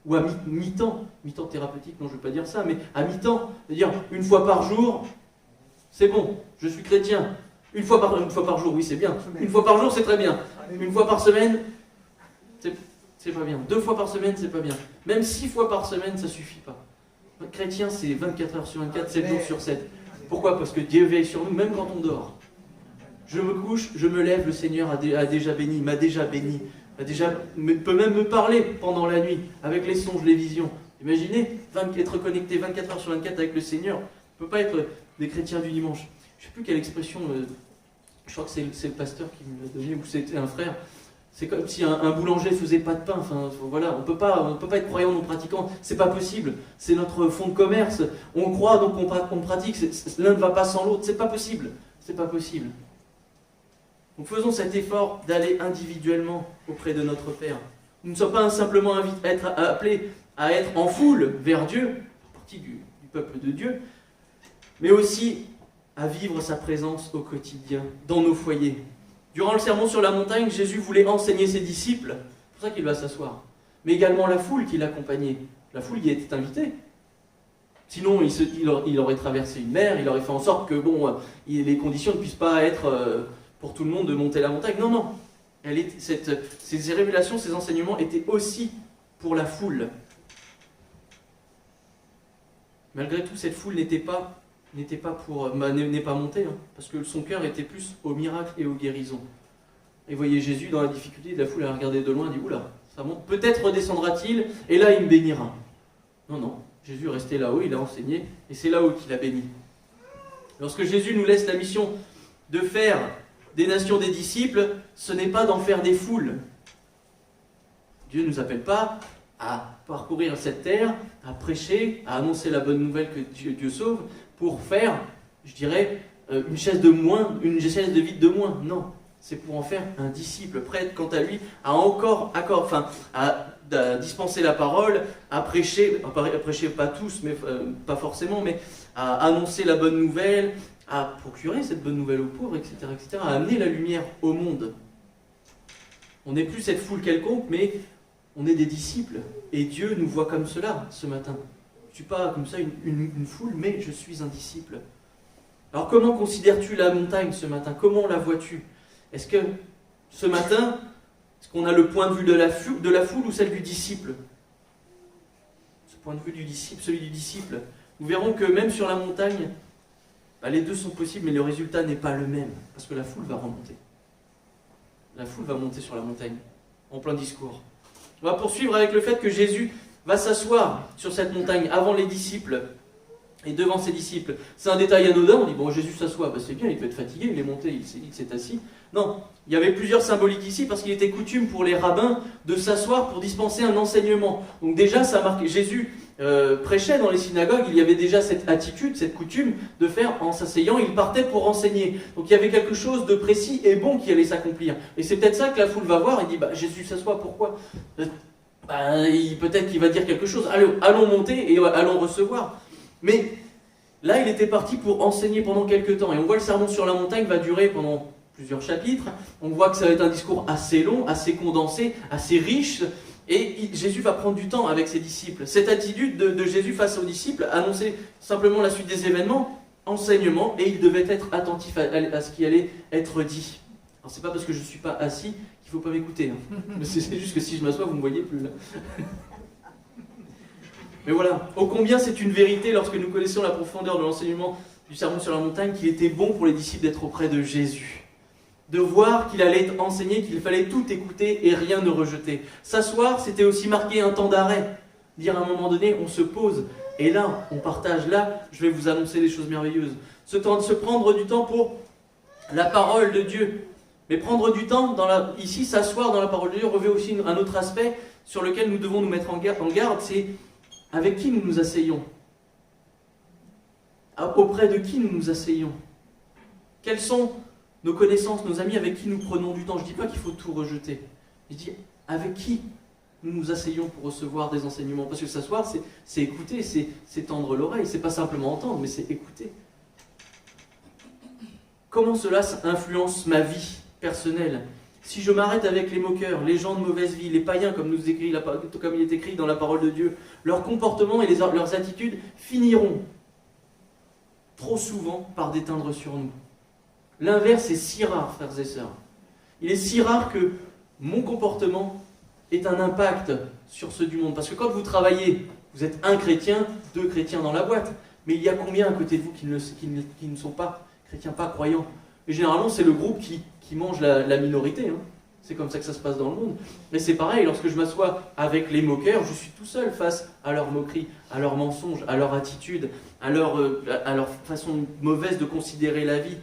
ou à mi-temps. Mi-temps thérapeutique, non je ne veux pas dire ça, mais à mi-temps. C'est-à-dire une fois par jour, c'est bon, je suis chrétien. Une fois par jour, oui c'est bien. Une fois par jour, c'est très bien. Une fois par semaine, c'est pas bien. 2 fois par semaine, c'est pas bien. Même 6 fois par semaine, ça suffit pas. Un chrétien, c'est 24 heures sur 24, 7 jours sur 7. Pourquoi ? Parce que Dieu veille sur nous, même quand on dort. Je me couche, je me lève, le Seigneur a déjà béni, m'a déjà béni, peut même me parler pendant la nuit, avec les songes, les visions. Imaginez, être connecté 24 heures sur 24 avec le Seigneur. On ne peut pas être des chrétiens du dimanche. Je ne sais plus quelle expression, je crois que c'est le pasteur qui me l'a donné, ou c'était un frère. C'est comme si un boulanger ne faisait pas de pain. Enfin, voilà, on ne peut pas être croyant non pratiquant. C'est pas possible. C'est notre fonds de commerce. On croit donc on pratique. L'un ne va pas sans l'autre. C'est pas possible. C'est pas possible. Donc faisons cet effort d'aller individuellement auprès de notre Père. Nous ne sommes pas simplement appelés à être en foule vers Dieu, partie du peuple de Dieu, mais aussi à vivre sa présence au quotidien, dans nos foyers. Durant le sermon sur la montagne, Jésus voulait enseigner ses disciples, c'est pour ça qu'il va s'asseoir, mais également la foule qui l'accompagnait. La foule y était invitée. Sinon, il aurait traversé une mer, il aurait fait en sorte que les conditions ne puissent pas être pour tout le monde de monter la montagne. Non, non. Ces révélations, ces enseignements étaient aussi pour la foule. Malgré tout, cette foule n'est pas montée, parce que son cœur était plus au miracle et aux guérisons. Et voyez Jésus dans la difficulté de la foule à regarder de loin, il dit oula, ça monte, peut-être redescendra-t-il, et là il me bénira. Non, non, Jésus est resté là-haut, il a enseigné, et c'est là-haut qu'il a béni. Lorsque Jésus nous laisse la mission de faire des nations des disciples, ce n'est pas d'en faire des foules. Dieu ne nous appelle pas à parcourir cette terre, à prêcher, à annoncer la bonne nouvelle que Dieu sauve, pour faire, je dirais, une chaise de vide de moins. Non, c'est pour en faire un disciple prêt, quant à lui, à dispenser la parole, à prêcher pas tous, mais pas forcément, mais à annoncer la bonne nouvelle, à procurer cette bonne nouvelle aux pauvres, etc., à amener la lumière au monde. On n'est plus cette foule quelconque, mais on est des disciples. Et Dieu nous voit comme cela ce matin. Je ne suis pas comme ça une foule, mais je suis un disciple. Alors comment considères-tu la montagne ce matin ? Comment la vois-tu ? Est-ce que ce matin, est-ce qu'on a le point de vue de la foule ou celle du disciple ? Ce point de vue du disciple, celui du disciple. Nous verrons que même sur la montagne, les deux sont possibles, mais le résultat n'est pas le même, parce que la foule va remonter. La foule va monter sur la montagne, en plein discours. On va poursuivre avec le fait que Jésus va s'asseoir sur cette montagne avant les disciples et devant ses disciples. C'est un détail anodin, on dit bon Jésus s'assoit, c'est bien, il peut être fatigué, il est monté, il s'est assis. Non, il y avait plusieurs symboliques ici parce qu'il était coutume pour les rabbins de s'asseoir pour dispenser un enseignement. Donc déjà ça marque, Jésus prêchait dans les synagogues, il y avait déjà cette attitude, cette coutume de faire en s'asseyant, il partait pour enseigner. Donc il y avait quelque chose de précis et bon qui allait s'accomplir. Et c'est peut-être ça que la foule va voir et dit Jésus s'assoit, pourquoi ? Peut-être qu'il va dire quelque chose, allons monter et allons recevoir. Mais là il était parti pour enseigner pendant quelques temps. Et on voit le sermon sur la montagne va durer pendant plusieurs chapitres. On voit que ça va être un discours assez long, assez condensé, assez riche. Et Jésus va prendre du temps avec ses disciples. Cette attitude de Jésus face aux disciples, annoncer simplement la suite des événements, enseignement et il devait être attentif à ce qui allait être dit. Alors c'est pas parce que je ne suis pas assis qu'il ne faut pas m'écouter. Hein. C'est juste que si je m'assois, vous ne me voyez plus là. Mais voilà, ô combien c'est une vérité lorsque nous connaissons la profondeur de l'enseignement du sermon sur la montagne qu'il était bon pour les disciples d'être auprès de Jésus. De voir qu'il allait enseigner, qu'il fallait tout écouter et rien ne rejeter. S'asseoir, c'était aussi marquer un temps d'arrêt. Dire à un moment donné, on se pose. Et là, on partage. Là, je vais vous annoncer des choses merveilleuses. Ce temps de se prendre du temps pour la parole de Dieu. Mais prendre du temps, ici, s'asseoir dans la parole de Dieu, revêt aussi un autre aspect sur lequel nous devons nous mettre en garde, c'est avec qui nous nous asseyons. Auprès de qui nous nous asseyons. Quelles sont nos connaissances, nos amis avec qui nous prenons du temps. Je ne dis pas qu'il faut tout rejeter. Je dis avec qui nous nous asseyons pour recevoir des enseignements. Parce que s'asseoir, c'est écouter, c'est tendre l'oreille. C'est pas simplement entendre, mais c'est écouter. Comment cela influence ma vie personnelle? Si je m'arrête avec les moqueurs, les gens de mauvaise vie, les païens, comme il est écrit dans la parole de Dieu, leurs comportements et leurs attitudes finiront trop souvent par déteindre sur nous. L'inverse est si rare, frères et sœurs. Il est si rare que mon comportement ait un impact sur ceux du monde. Parce que quand vous travaillez, vous êtes un chrétien, 2 chrétiens dans la boîte. Mais il y a combien à côté de vous qui ne sont pas chrétiens, pas croyants? Et généralement, c'est le groupe qui mange la minorité. Hein. C'est comme ça que ça se passe dans le monde. Mais c'est pareil, lorsque je m'assois avec les moqueurs, je suis tout seul face à leurs moqueries, à leurs mensonges, à leur attitude, à leur façon mauvaise de considérer la vie.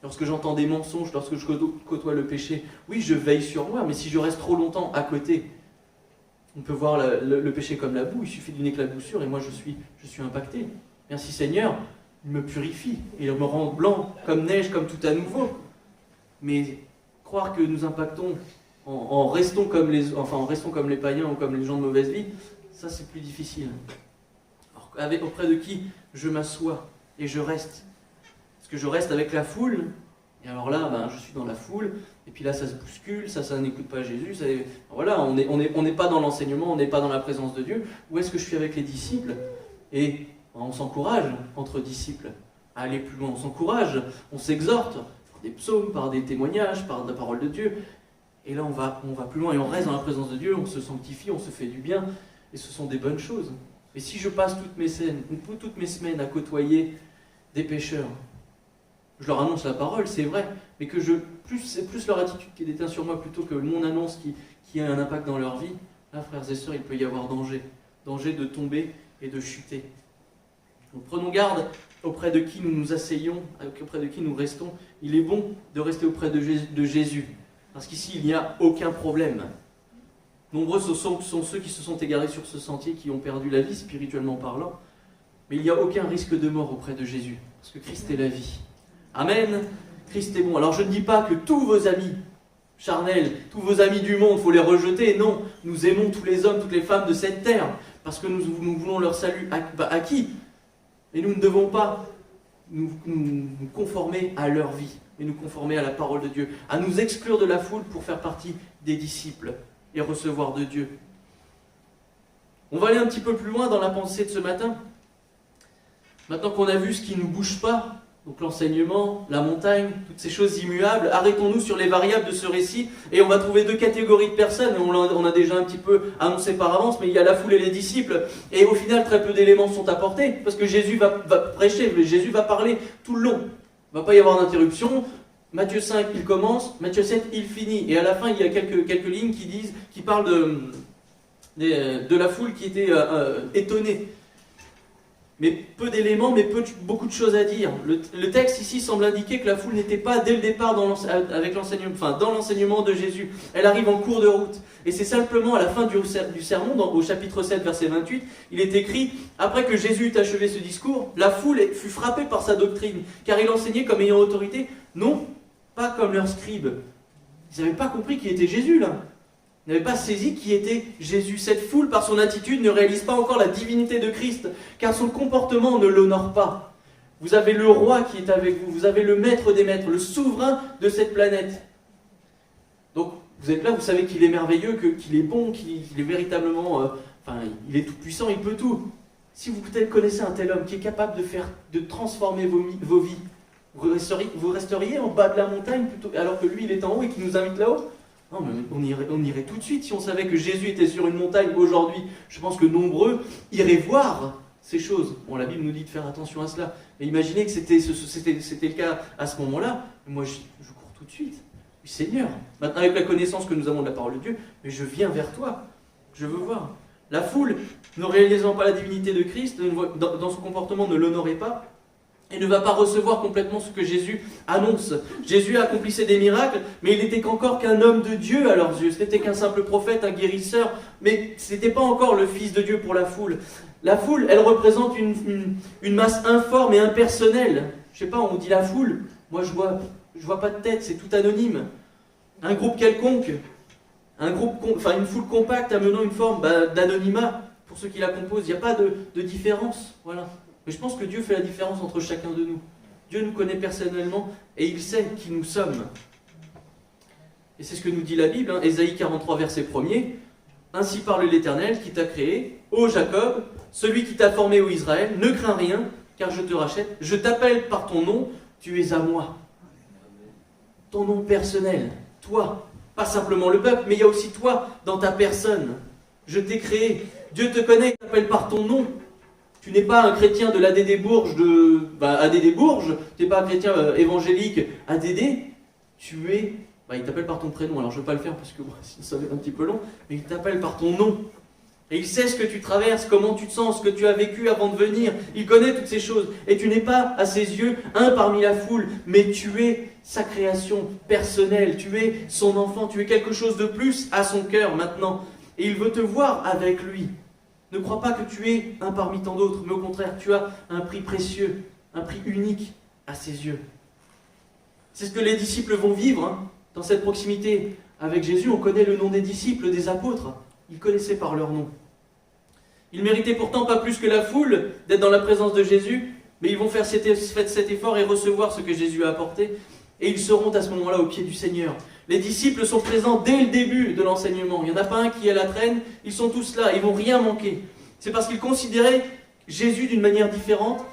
Lorsque j'entends des mensonges, lorsque je côtoie le péché, oui, je veille sur moi, mais si je reste trop longtemps à côté, on peut voir le péché comme la boue, il suffit d'une éclaboussure et moi je suis impacté. Merci Seigneur, il me purifie et il me rend blanc comme neige, comme tout à nouveau. Mais croire que nous impactons en restant comme les païens ou comme les gens de mauvaise vie, ça c'est plus difficile. Alors, auprès de qui je m'assois et je reste? Parce que je reste avec la foule, et alors là, je suis dans la foule, et puis là, ça se bouscule, ça n'écoute pas Jésus, voilà, on n'est pas dans l'enseignement, on n'est pas dans la présence de Dieu. Où est-ce que je suis avec les disciples? Et on s'encourage, entre disciples, à aller plus loin, on s'encourage, on s'exhorte, par des psaumes, par des témoignages, par la parole de Dieu, et là, on va plus loin, et on reste dans la présence de Dieu, on se sanctifie, on se fait du bien, et ce sont des bonnes choses. Et si je passe toutes mes semaines à côtoyer des pécheurs, je leur annonce la parole, c'est vrai, mais que c'est plus leur attitude qui déteint sur moi plutôt que mon annonce qui a un impact dans leur vie. Là, frères et sœurs, il peut y avoir danger de tomber et de chuter. Donc prenons garde auprès de qui nous nous asseyons, auprès de qui nous restons. Il est bon de rester auprès de Jésus, parce qu'ici, il n'y a aucun problème. Nombreux sont ceux qui se sont égarés sur ce sentier, qui ont perdu la vie, spirituellement parlant, mais il n'y a aucun risque de mort auprès de Jésus, parce que Christ est la vie. Amen. Christ est bon. Alors je ne dis pas que tous vos amis charnels, tous vos amis du monde, il faut les rejeter. Non, nous aimons tous les hommes, toutes les femmes de cette terre, parce que nous voulons leur salut. À qui? Et nous ne devons pas nous conformer à leur vie, mais nous conformer à la parole de Dieu, à nous exclure de la foule pour faire partie des disciples et recevoir de Dieu. On va aller un petit peu plus loin dans la pensée de ce matin. Maintenant qu'on a vu ce qui ne nous bouge pas, donc l'enseignement, la montagne, toutes ces choses immuables, arrêtons-nous sur les variables de ce récit et on va trouver 2 catégories de personnes. On a déjà un petit peu annoncé par avance, mais il y a la foule et les disciples. Et au final, très peu d'éléments sont apportés parce que Jésus va prêcher, Jésus va parler tout le long. Il ne va pas y avoir d'interruption. Matthieu 5, il commence, Matthieu 7, il finit. Et à la fin, il y a quelques lignes qui parlent de la foule qui était étonnée. Mais peu d'éléments, mais beaucoup de choses à dire. Le texte ici semble indiquer que la foule n'était pas dès le départ dans l'enseignement de Jésus. Elle arrive en cours de route. Et c'est simplement à la fin du sermon, au chapitre 7, verset 28, il est écrit « Après que Jésus eut achevé ce discours, la foule fut frappée par sa doctrine, car il enseignait comme ayant autorité, non, pas comme leurs scribes. » Ils n'avaient pas compris qui était Jésus, là. Ils n'avaient pas saisi qui était Jésus. Cette foule, par son attitude, ne réalise pas encore la divinité de Christ, car son comportement ne l'honore pas. Vous avez le roi qui est avec vous, vous avez le maître des maîtres, le souverain de cette planète. Donc, vous êtes là, vous savez qu'il est merveilleux, qu'il est bon, qu'il est véritablement... il est tout puissant, il peut tout. Si vous peut-être connaissez un tel homme qui est capable de transformer vos vies, vous resteriez en bas de la montagne plutôt, alors que lui il est en haut et qu'il nous invite là-haut? Non, mais on irait tout de suite si on savait que Jésus était sur une montagne aujourd'hui. Je pense que nombreux iraient voir ces choses. Bon, la Bible nous dit de faire attention à cela. Mais imaginez que c'était le cas à ce moment-là. Moi, je cours tout de suite. Seigneur, maintenant avec la connaissance que nous avons de la parole de Dieu, mais je viens vers toi. Je veux voir. La foule, ne réalisant pas la divinité de Christ, dans son comportement ne l'honorait pas, et ne va pas recevoir complètement ce que Jésus annonce. Jésus accomplissait des miracles, mais il n'était qu'encore qu'un homme de Dieu à leurs yeux. Ce n'était qu'un simple prophète, un guérisseur, mais ce n'était pas encore le Fils de Dieu pour la foule. La foule, elle représente une masse informe et impersonnelle. Je sais pas, on dit la foule, moi je vois pas de tête, c'est tout anonyme. Un groupe quelconque, une foule compacte amenant une forme d'anonymat pour ceux qui la composent. Il n'y a pas de différence, voilà. Mais je pense que Dieu fait la différence entre chacun de nous. Dieu nous connaît personnellement et il sait qui nous sommes. Et c'est ce que nous dit la Bible, Ésaïe 43, verset 1er. Ainsi parle l'Éternel qui t'a créé, ô Jacob, celui qui t'a formé, ô Israël, ne crains rien, car je te rachète. Je t'appelle par ton nom, tu es à moi. Ton nom personnel, toi, pas simplement le peuple, mais il y a aussi toi dans ta personne. Je t'ai créé, Dieu te connaît, il t'appelle par ton nom. Tu n'es pas un chrétien de l'ADD Bourges, ADD Bourges, tu n'es pas un chrétien évangélique ADD, tu es, il t'appelle par ton prénom, alors je ne vais pas le faire parce que ça va être un petit peu long, mais il t'appelle par ton nom. Et il sait ce que tu traverses, comment tu te sens, ce que tu as vécu avant de venir, il connaît toutes ces choses. Et tu n'es pas, à ses yeux, un parmi la foule, mais tu es sa création personnelle, tu es son enfant, tu es quelque chose de plus à son cœur maintenant. Et il veut te voir avec lui. Ne crois pas que tu es un parmi tant d'autres, mais au contraire, tu as un prix précieux, un prix unique à ses yeux. C'est ce que les disciples vont vivre dans cette proximité avec Jésus. On connaît le nom des disciples, des apôtres. Ils connaissaient par leur nom. Ils méritaient pourtant pas plus que la foule d'être dans la présence de Jésus, mais ils vont faire cet effort et recevoir ce que Jésus a apporté, et ils seront à ce moment-là au pied du Seigneur. Les disciples sont présents dès le début de l'enseignement. Il n'y en a pas un qui est à la traîne, ils sont tous là, ils ne vont rien manquer. C'est parce qu'ils considéraient Jésus d'une manière différente,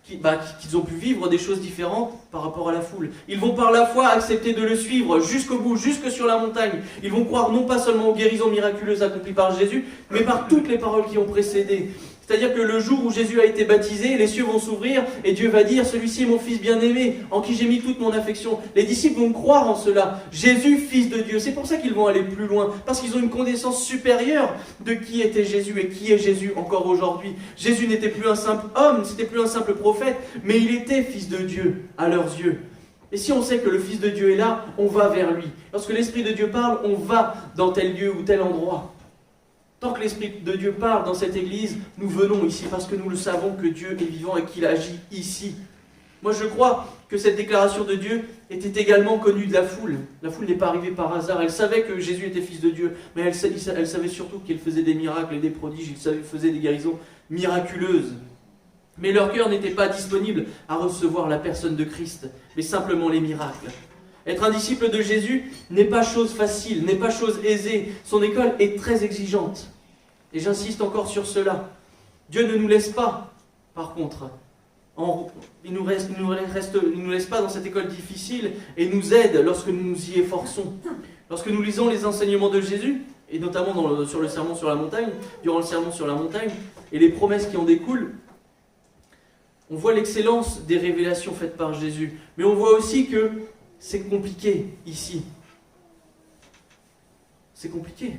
qu'ils ont pu vivre des choses différentes par rapport à la foule. Ils vont par la foi accepter de le suivre jusqu'au bout, jusque sur la montagne. Ils vont croire non pas seulement aux guérisons miraculeuses accomplies par Jésus, mais par toutes les paroles qui ont précédé. C'est-à-dire que le jour où Jésus a été baptisé, les cieux vont s'ouvrir et Dieu va dire « Celui-ci est mon fils bien-aimé, en qui j'ai mis toute mon affection ». Les disciples vont croire en cela. Jésus, fils de Dieu. C'est pour ça qu'ils vont aller plus loin, parce qu'ils ont une connaissance supérieure de qui était Jésus et qui est Jésus encore aujourd'hui. Jésus n'était plus un simple homme, c'était plus un simple prophète, mais il était fils de Dieu à leurs yeux. Et si on sait que le Fils de Dieu est là, on va vers lui. Lorsque l'Esprit de Dieu parle, on va dans tel lieu ou tel endroit. Tant que l'Esprit de Dieu parle dans cette église, nous venons ici parce que nous le savons que Dieu est vivant et qu'il agit ici. Moi je crois que cette déclaration de Dieu était également connue de la foule. La foule n'est pas arrivée par hasard. Elle savait que Jésus était fils de Dieu, mais elle savait surtout qu'il faisait des miracles et des prodiges, il faisait des guérisons miraculeuses. Mais leur cœur n'était pas disponible à recevoir la personne de Christ, mais simplement les miracles. Être un disciple de Jésus n'est pas chose facile, n'est pas chose aisée. Son école est très exigeante. Et j'insiste encore sur cela. Dieu ne nous laisse pas, par contre. Il ne nous laisse pas dans cette école difficile et nous aide lorsque nous nous y efforçons. Lorsque nous lisons les enseignements de Jésus, et notamment sur le sermon sur la montagne, durant le sermon sur la montagne, et les promesses qui en découlent, on voit l'excellence des révélations faites par Jésus. Mais on voit aussi que c'est compliqué ici. C'est compliqué.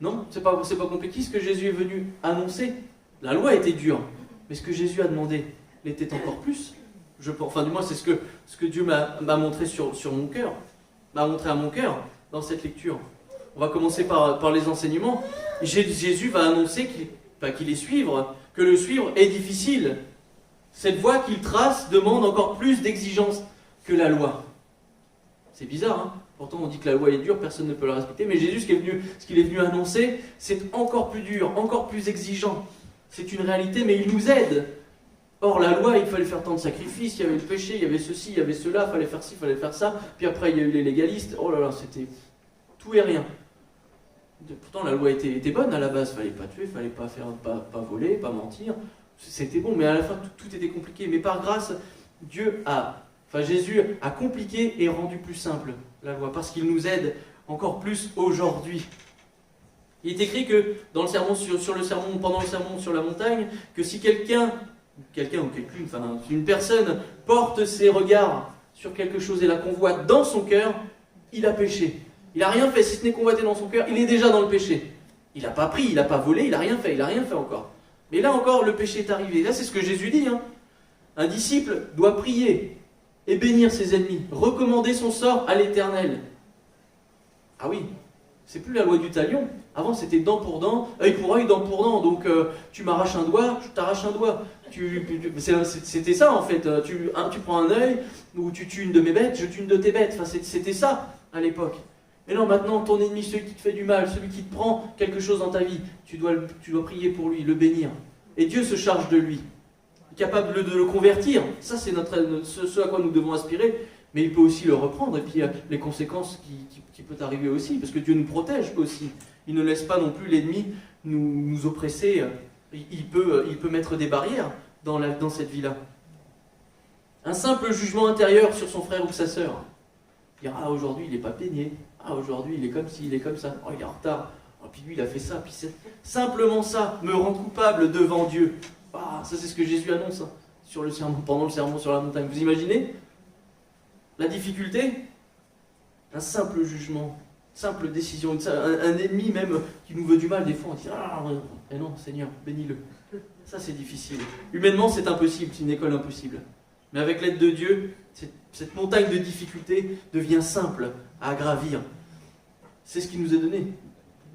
Non, c'est pas compliqué ce que Jésus est venu annoncer. La loi était dure, mais ce que Jésus a demandé l'était encore plus. Du moins, c'est ce que Dieu m'a montré sur mon cœur, m'a montré à mon cœur dans cette lecture. On va commencer par les enseignements. Jésus va annoncer qu'il est suivre, que le suivre est difficile. Cette voie qu'il trace demande encore plus d'exigence que la loi. C'est bizarre, Pourtant on dit que la loi est dure, personne ne peut la respecter, mais Jésus, ce qu'il est venu annoncer, c'est encore plus dur, encore plus exigeant. C'est une réalité, mais il nous aide. Or la loi, il fallait faire tant de sacrifices, il y avait le péché, il y avait ceci, il y avait cela, il fallait faire ci, il fallait faire ça, puis après il y a eu les légalistes, oh là là, c'était tout et rien. Pourtant, la loi était bonne à la base. Fallait pas tuer, fallait pas voler, pas mentir. C'était bon, mais à la fin, tout était compliqué. Mais par grâce, Jésus a compliqué et rendu plus simple la loi, parce qu'il nous aide encore plus aujourd'hui. Il est écrit que dans le sermon pendant le sermon sur la montagne, que si quelqu'un ou quelqu'une, une personne porte ses regards sur quelque chose et la convoite dans son cœur, il a péché. Il n'a rien fait, si ce n'est convoité dans son cœur, il est déjà dans le péché. Il n'a pas pris, il n'a pas volé, il n'a rien fait encore. Mais là encore, le péché est arrivé. Là, c'est ce que Jésus dit. Un disciple doit prier et bénir ses ennemis, recommander son sort à l'Éternel. Ah oui, c'est plus la loi du talion. Avant, c'était dent pour dent, œil pour œil, dent pour dent. Donc, tu m'arraches un doigt, je t'arrache un doigt. C'était ça, en fait. Tu prends un œil, ou tu tues une de mes bêtes, je tue une de tes bêtes. Enfin, c'était ça, à l'époque. Mais non, maintenant, ton ennemi, celui qui te fait du mal, celui qui te prend quelque chose dans ta vie, tu dois prier pour lui, le bénir. Et Dieu se charge de lui. Capable de le convertir. Ça, c'est ce à quoi nous devons aspirer. Mais il peut aussi le reprendre. Et puis, il y a les conséquences qui peuvent arriver aussi. Parce que Dieu nous protège aussi. Il ne laisse pas non plus l'ennemi nous oppresser. Il peut mettre des barrières dans cette vie-là. Un simple jugement intérieur sur son frère ou sa sœur. Dire, ah, aujourd'hui, il n'est pas peigné. Ah, aujourd'hui, il est comme ci, il est comme ça. Oh, il est en retard. Oh, puis lui, il a fait ça. Puis simplement ça me rend coupable devant Dieu. Ah, ça, c'est ce que Jésus annonce pendant le sermon sur la montagne. Vous imaginez la difficulté? Un simple jugement, simple décision, un ennemi même qui nous veut du mal, des fois on dit ah, mais non, Seigneur, bénis-le. Ça, c'est difficile. Humainement, c'est impossible, c'est une école impossible. Mais avec l'aide de Dieu, cette montagne de difficultés devient simple à gravir. C'est ce qui nous est donné.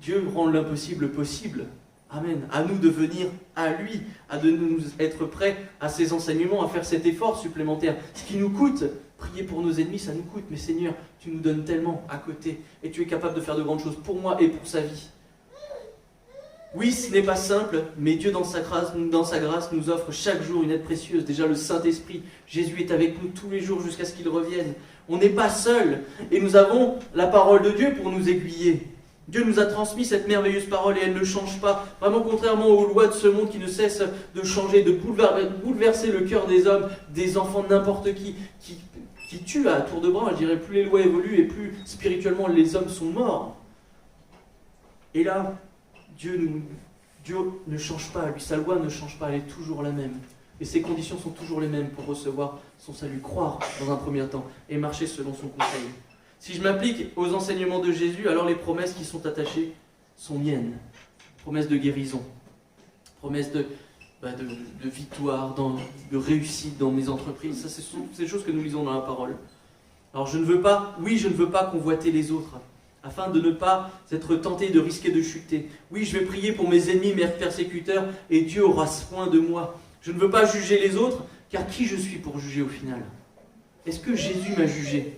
Dieu rend l'impossible possible. Amen. À nous de venir à lui, à de nous être prêts à ses enseignements, à faire cet effort supplémentaire. Ce qui nous coûte, prier pour nos ennemis, ça nous coûte. Mais Seigneur, tu nous donnes tellement à côté. Et tu es capable de faire de grandes choses pour moi et pour sa vie. Oui, ce n'est pas simple, mais Dieu, dans sa grâce, nous offre chaque jour une aide précieuse. Déjà, le Saint-Esprit. Jésus est avec nous tous les jours jusqu'à ce qu'il revienne. On n'est pas seul. Et nous avons la parole de Dieu pour nous aiguiller. Dieu nous a transmis cette merveilleuse parole et elle ne change pas. Vraiment, contrairement aux lois de ce monde qui ne cessent de changer, de bouleverser le cœur des hommes, des enfants de n'importe qui tuent à tour de bras. Je dirais, plus les lois évoluent et plus spirituellement les hommes sont morts. Et là, Dieu ne change pas, lui, sa loi ne change pas, elle est toujours la même. Et ses conditions sont toujours les mêmes pour recevoir son salut, croire dans un premier temps et marcher selon son conseil. Si je m'applique aux enseignements de Jésus, alors les promesses qui sont attachées sont miennes. Promesses de guérison, promesses de victoire, de réussite dans mes entreprises. Ça, ce sont ces choses que nous lisons dans la parole. Alors je ne veux pas convoiter les autres, afin de ne pas être tenté de risquer de chuter. Oui, je vais prier pour mes ennemis, mes persécuteurs, et Dieu aura soin de moi. Je ne veux pas juger les autres, car qui je suis pour juger au final? Est-ce que Jésus m'a jugé?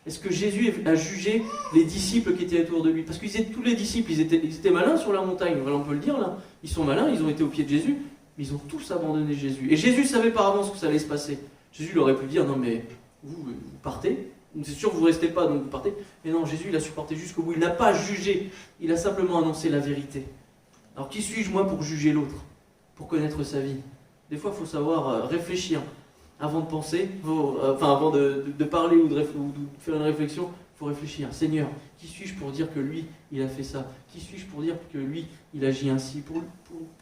Est-ce que Jésus a jugé les disciples qui étaient autour de lui? Parce que tous les disciples, ils étaient malins sur la montagne, voilà, on peut le dire là. Ils sont malins, ils ont été au pied de Jésus, mais ils ont tous abandonné Jésus. Et Jésus savait par avance que ça allait se passer. Jésus leur aurait pu dire, non mais vous partez, c'est sûr que vous ne restez pas, donc vous partez. Mais non, Jésus il a supporté jusqu'au bout, il n'a pas jugé, il a simplement annoncé la vérité. Alors qui suis-je moi pour juger l'autre, pour connaître sa vie? Des fois il faut savoir réfléchir. Avant de penser, avant de parler ou de faire une réflexion, il faut réfléchir. Seigneur, qui suis-je pour dire que lui, il a fait ça? Qui suis-je pour dire que lui, il agit ainsi?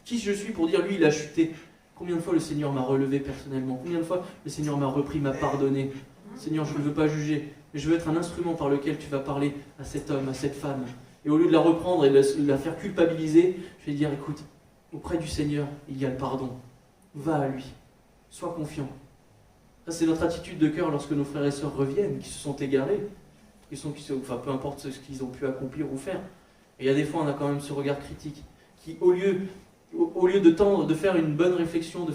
Qui je suis pour dire lui, il a chuté? Combien de fois le Seigneur m'a relevé personnellement? Combien de fois le Seigneur m'a repris, m'a pardonné? Seigneur, je ne veux pas juger, mais je veux être un instrument par lequel tu vas parler à cet homme, à cette femme. Et au lieu de la reprendre et de la faire culpabiliser, je vais dire, écoute, auprès du Seigneur, il y a le pardon. Va à lui, sois confiant. Ça, c'est notre attitude de cœur lorsque nos frères et sœurs reviennent, qui se sont égarés, peu importe ce qu'ils ont pu accomplir ou faire. Et il y a des fois, on a quand même ce regard critique, qui au lieu de faire une bonne réflexion,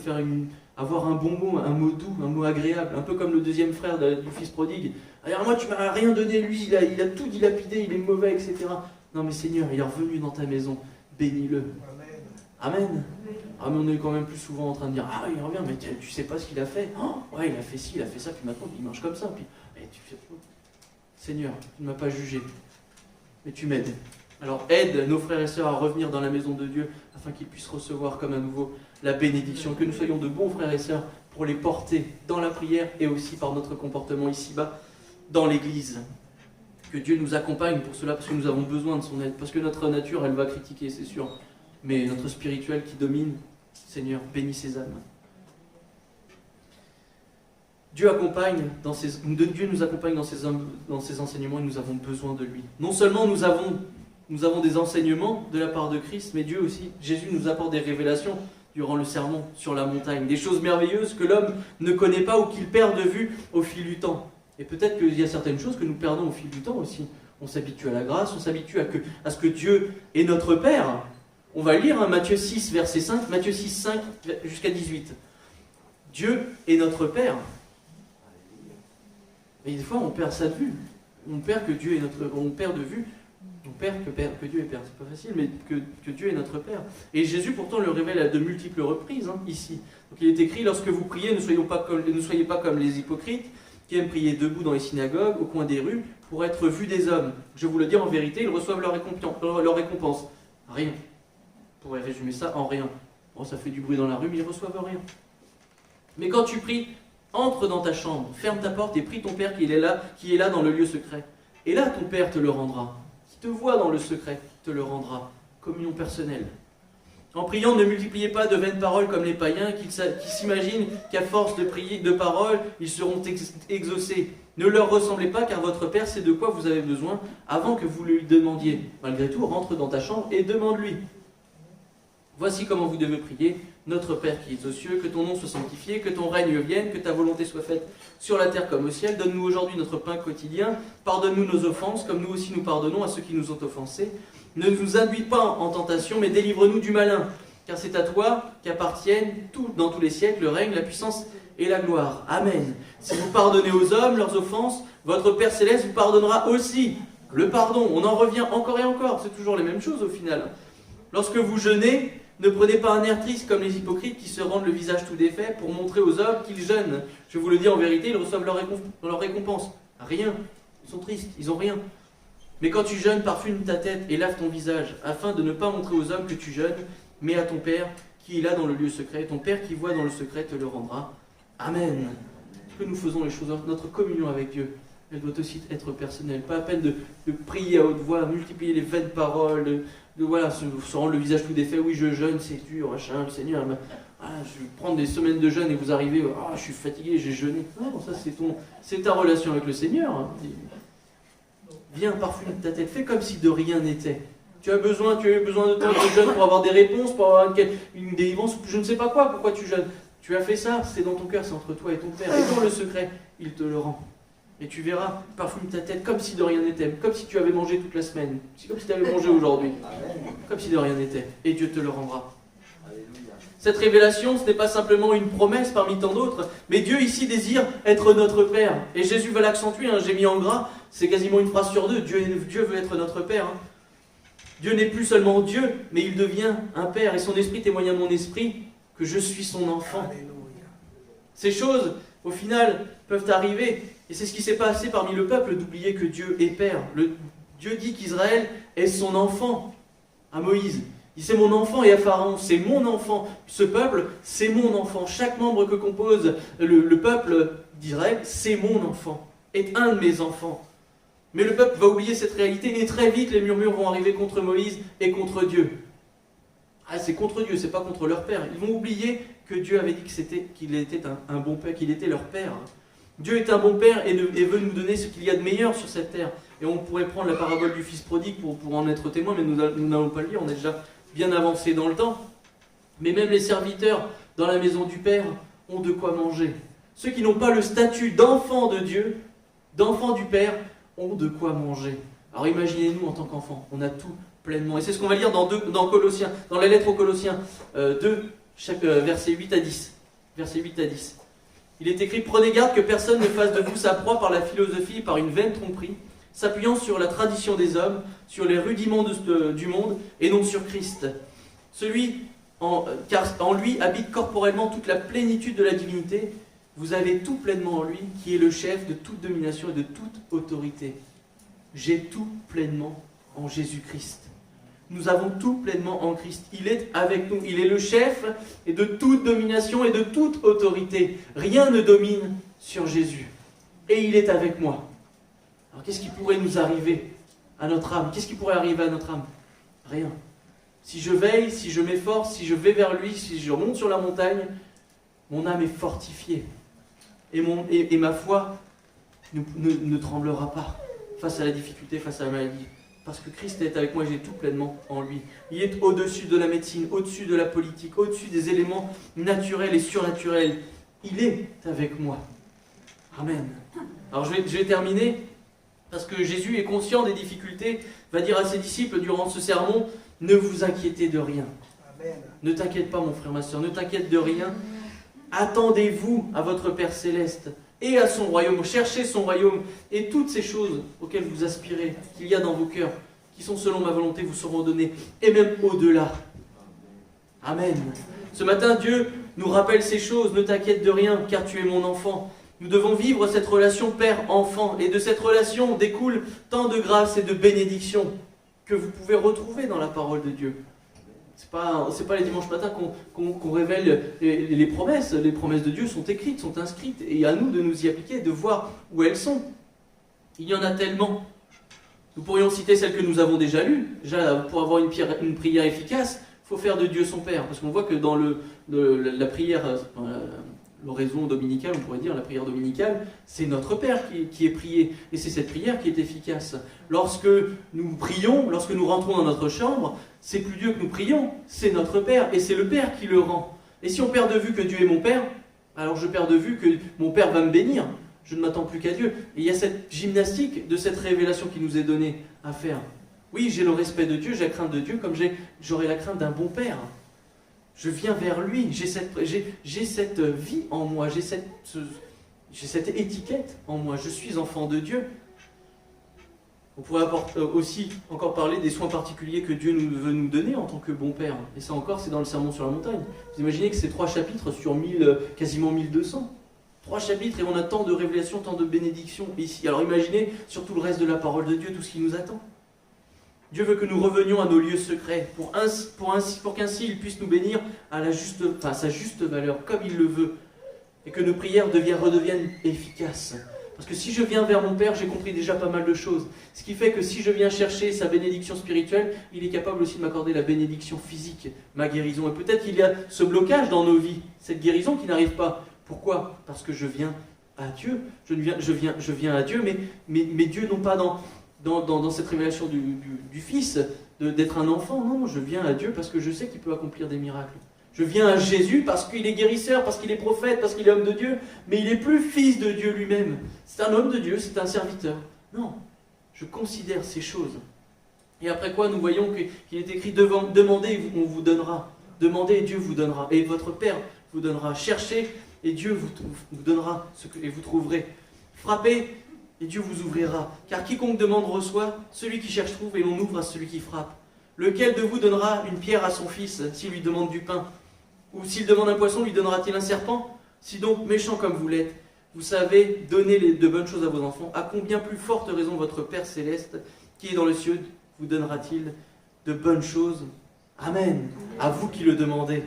avoir un bon mot, un mot doux, un mot agréable, un peu comme le deuxième frère du fils prodigue. Alors moi, tu m'as rien donné, lui, il a tout dilapidé, il est mauvais, etc. Non mais Seigneur, il est revenu dans ta maison, bénis-le. Amen. Ah mais on est quand même plus souvent en train de dire, ah il revient, mais tu sais pas ce qu'il a fait. Oh, ouais, il a fait ci, il a fait ça, puis maintenant il mange comme ça. Puis, tu fais... Seigneur, tu ne m'as pas jugé, mais tu m'aides. Alors aide nos frères et sœurs à revenir dans la maison de Dieu afin qu'ils puissent recevoir comme à nouveau la bénédiction. Que nous soyons de bons frères et sœurs pour les porter dans la prière et aussi par notre comportement ici-bas dans l'Église. Que Dieu nous accompagne pour cela parce que nous avons besoin de son aide. Parce que notre nature, elle va critiquer, c'est sûr. Mais notre spirituel qui domine, Seigneur, bénis ces âmes. Dieu nous accompagne dans ses enseignements et nous avons besoin de lui. Non seulement nous avons des enseignements de la part de Christ, mais Dieu aussi, Jésus nous apporte des révélations durant le sermon sur la montagne, des choses merveilleuses que l'homme ne connaît pas ou qu'il perd de vue au fil du temps. Et peut-être qu'il y a certaines choses que nous perdons au fil du temps aussi. On s'habitue à la grâce, on s'habitue à ce que Dieu est notre Père. On va lire Matthieu 6, verset 5, Matthieu 6, 5 jusqu'à 18. Dieu est notre Père. Et des fois, on perd ça de vue. On perd que Dieu est on perd de vue. On perd que Dieu est Père. C'est pas facile, mais que Dieu est notre Père. Et Jésus, pourtant, le révèle à de multiples reprises, ici. Donc, il est écrit, lorsque vous priez, ne soyez pas comme les hypocrites, qui aiment prier debout dans les synagogues, au coin des rues, pour être vus des hommes. Je vous le dis en vérité, ils reçoivent leur récompense. Rien. On pourrait résumer ça en rien. Bon, ça fait du bruit dans la rue, mais ils ne reçoivent rien. Mais quand tu pries, entre dans ta chambre, ferme ta porte et prie ton Père qui est là dans le lieu secret. Et là, ton Père te le rendra. Qui te voit dans le secret, te le rendra. Communion personnelle. En priant, ne multipliez pas de vaines paroles comme les païens qui s'imaginent qu'à force de prier de paroles, ils seront exaucés. Ne leur ressemblez pas, car votre Père sait de quoi vous avez besoin avant que vous le lui demandiez. Malgré tout, rentre dans ta chambre et demande-lui. Voici comment vous devez prier. Notre Père qui es aux cieux, que ton nom soit sanctifié, que ton règne vienne, que ta volonté soit faite sur la terre comme au ciel. Donne-nous aujourd'hui notre pain quotidien. Pardonne-nous nos offenses, comme nous aussi nous pardonnons à ceux qui nous ont offensés. Ne nous induis pas en tentation, mais délivre-nous du malin. Car c'est à toi qu'appartiennent dans tous les siècles le règne, la puissance et la gloire. Amen. Si vous pardonnez aux hommes leurs offenses, votre Père Céleste vous pardonnera aussi. Le pardon, on en revient encore et encore. C'est toujours les mêmes choses au final. Lorsque vous jeûnez, ne prenez pas un air triste comme les hypocrites qui se rendent le visage tout défait pour montrer aux hommes qu'ils jeûnent. Je vous le dis en vérité, ils reçoivent leur récompense. Rien. Ils sont tristes, ils n'ont rien. Mais quand tu jeûnes, parfume ta tête et lave ton visage, afin de ne pas montrer aux hommes que tu jeûnes, mais à ton Père qui est là dans le lieu secret. Ton Père qui voit dans le secret te le rendra. Amen. Que nous faisons les choses, notre communion avec Dieu, elle doit aussi être personnelle. Pas à peine de prier à haute voix, multiplier les vaines paroles, se rendre le visage tout défait. Oui, je jeûne, c'est dur, machin, le Seigneur. Je vais prendre des semaines de jeûne et vous arrivez, je suis fatigué, j'ai jeûné. Non, ça c'est ta relation avec le Seigneur. Viens, parfume ta tête, fais comme si de rien n'était. Tu as eu besoin de temps de jeûne pour avoir des réponses, pour avoir une délivrance, je ne sais pas quoi, pourquoi tu jeûnes. Tu as fait ça, c'est dans ton cœur, c'est entre toi et ton Père. Et dans le secret, il te le rend. Et tu verras, parfume ta tête comme si de rien n'était, comme si tu avais mangé toute la semaine, comme si tu avais mangé aujourd'hui, comme si de rien n'était. Et Dieu te le rendra. Cette révélation, ce n'est pas simplement une promesse parmi tant d'autres, mais Dieu ici désire être notre Père. Et Jésus va l'accentuer, j'ai mis en gras, c'est quasiment une phrase sur deux, Dieu veut être notre Père. Dieu n'est plus seulement Dieu, mais il devient un Père, et son esprit témoigne à mon esprit que je suis son enfant. Ces choses, au final, peuvent arriver, et c'est ce qui s'est passé parmi le peuple, d'oublier que Dieu est Père. Dieu dit qu'Israël est son enfant à Moïse. Il dit c'est mon enfant, et à Pharaon, c'est mon enfant. Ce peuple, c'est mon enfant. Chaque membre que compose le peuple d'Israël, c'est mon enfant, est un de mes enfants. Mais le peuple va oublier cette réalité, et très vite les murmures vont arriver contre Moïse et contre Dieu. C'est contre Dieu, c'est pas contre leur père. Ils vont oublier que Dieu avait dit qu'il était un bon père, qu'il était leur père. Dieu est un bon père et veut nous donner ce qu'il y a de meilleur sur cette terre. Et on pourrait prendre la parabole du fils prodigue pour en être témoin, mais nous n'allons pas le lire, on est déjà bien avancé dans le temps. Mais même les serviteurs dans la maison du Père ont de quoi manger. Ceux qui n'ont pas le statut d'enfant de Dieu, d'enfant du Père, ont de quoi manger. Alors imaginez-nous en tant qu'enfants, on a tout pleinement. Et c'est ce qu'on va lire dans Colossiens, dans la lettre aux Colossiens 2, versets 8 à 10. Versets 8 à 10. Il est écrit « Prenez garde que personne ne fasse de vous sa proie par la philosophie et par une vaine tromperie, s'appuyant sur la tradition des hommes, sur les rudiments du monde, et non sur Christ. Car en lui habite corporellement toute la plénitude de la divinité. Vous avez tout pleinement en lui, qui est le chef de toute domination et de toute autorité. J'ai tout pleinement en Jésus-Christ. Nous avons tout pleinement en Christ. Il est avec nous. Il est le chef et de toute domination et de toute autorité. Rien ne domine sur Jésus. Et il est avec moi. Alors qu'est-ce qui pourrait nous arriver à notre âme? Qu'est-ce qui pourrait arriver à notre âme? Rien. Si je veille, si je m'efforce, si je vais vers lui, si je monte sur la montagne, mon âme est fortifiée. Et ma foi ne tremblera pas face à la difficulté, face à la maladie. Parce que Christ est avec moi, j'ai tout pleinement en lui. Il est au-dessus de la médecine, au-dessus de la politique, au-dessus des éléments naturels et surnaturels. Il est avec moi. Amen. Alors je vais terminer, parce que Jésus est conscient des difficultés, va dire à ses disciples durant ce sermon, ne vous inquiétez de rien. Amen. Ne t'inquiète pas mon frère, ma soeur, ne t'inquiète de rien. Attendez-vous à votre Père Céleste et à son royaume, cherchez son royaume et toutes ces choses auxquelles vous aspirez, qu'il y a dans vos cœurs, qui sont selon ma volonté, vous seront données, et même au-delà. Amen. Ce matin, Dieu nous rappelle ces choses, ne t'inquiète de rien, car tu es mon enfant. Nous devons vivre cette relation père-enfant, et de cette relation découle tant de grâce et de bénédictions que vous pouvez retrouver dans la parole de Dieu. C'est pas les dimanches matins qu'on révèle les promesses. Les promesses de Dieu sont écrites, sont inscrites, et à nous de nous y appliquer, de voir où elles sont. Il y en a tellement. Nous pourrions citer celles que nous avons déjà lues. Déjà, pour avoir une prière efficace, il faut faire de Dieu son Père. Parce qu'on voit que dans la prière, l'oraison dominicale, on pourrait dire, la prière dominicale, c'est notre Père qui est prié. Et c'est cette prière qui est efficace. Lorsque nous prions, lorsque nous rentrons dans notre chambre, c'est plus Dieu que nous prions, c'est notre Père. Et c'est le Père qui le rend. Et si on perd de vue que Dieu est mon Père, alors je perds de vue que mon Père va me bénir. Je ne m'attends plus qu'à Dieu. Et il y a cette gymnastique de cette révélation qui nous est donnée à faire. Oui, j'ai le respect de Dieu, j'ai la crainte de Dieu, comme j'aurai la crainte d'un bon Père. Je viens vers lui, j'ai cette vie en moi, j'ai cette étiquette en moi, je suis enfant de Dieu. On pourrait aussi encore parler des soins particuliers que Dieu veut nous donner en tant que bon Père. Et ça encore, c'est dans le Sermon sur la montagne. Vous imaginez que c'est 3 chapitres sur quasiment 1200. 3 chapitres et on a tant de révélations, tant de bénédictions ici. Alors imaginez sur tout le reste de la parole de Dieu, tout ce qui nous attend. Dieu veut que nous revenions à nos lieux secrets, pour qu'ainsi il puisse nous bénir à sa juste valeur, comme il le veut, et que nos prières redeviennent efficaces. Parce que si je viens vers mon Père, j'ai compris déjà pas mal de choses. Ce qui fait que si je viens chercher sa bénédiction spirituelle, il est capable aussi de m'accorder la bénédiction physique, ma guérison. Et peut-être qu'il y a ce blocage dans nos vies, cette guérison qui n'arrive pas. Pourquoi? Parce que je viens à Dieu. Je viens à Dieu, mais Dieu non pas dans cette révélation du Fils, d'être un enfant. Non, je viens à Dieu parce que je sais qu'il peut accomplir des miracles. Je viens à Jésus parce qu'il est guérisseur, parce qu'il est prophète, parce qu'il est homme de Dieu, mais il n'est plus fils de Dieu lui-même. C'est un homme de Dieu, c'est un serviteur. Non, je considère ces choses. Et après quoi, nous voyons qu'il est écrit « Demandez et on vous donnera. Demandez et Dieu vous donnera. Et votre Père vous donnera. Cherchez et Dieu vous donnera et vous trouverez. Frappez et Dieu vous ouvrira. Car quiconque demande reçoit, celui qui cherche trouve et l'on ouvre à celui qui frappe. Lequel de vous donnera une pierre à son fils s'il lui demande du pain? Ou s'il demande un poisson, lui donnera-t-il un serpent? Si donc, méchant comme vous l'êtes, vous savez donner de bonnes choses à vos enfants, à combien plus forte raison votre Père Céleste, qui est dans le ciel, vous donnera-t-il de bonnes choses? Amen. À vous qui le demandez.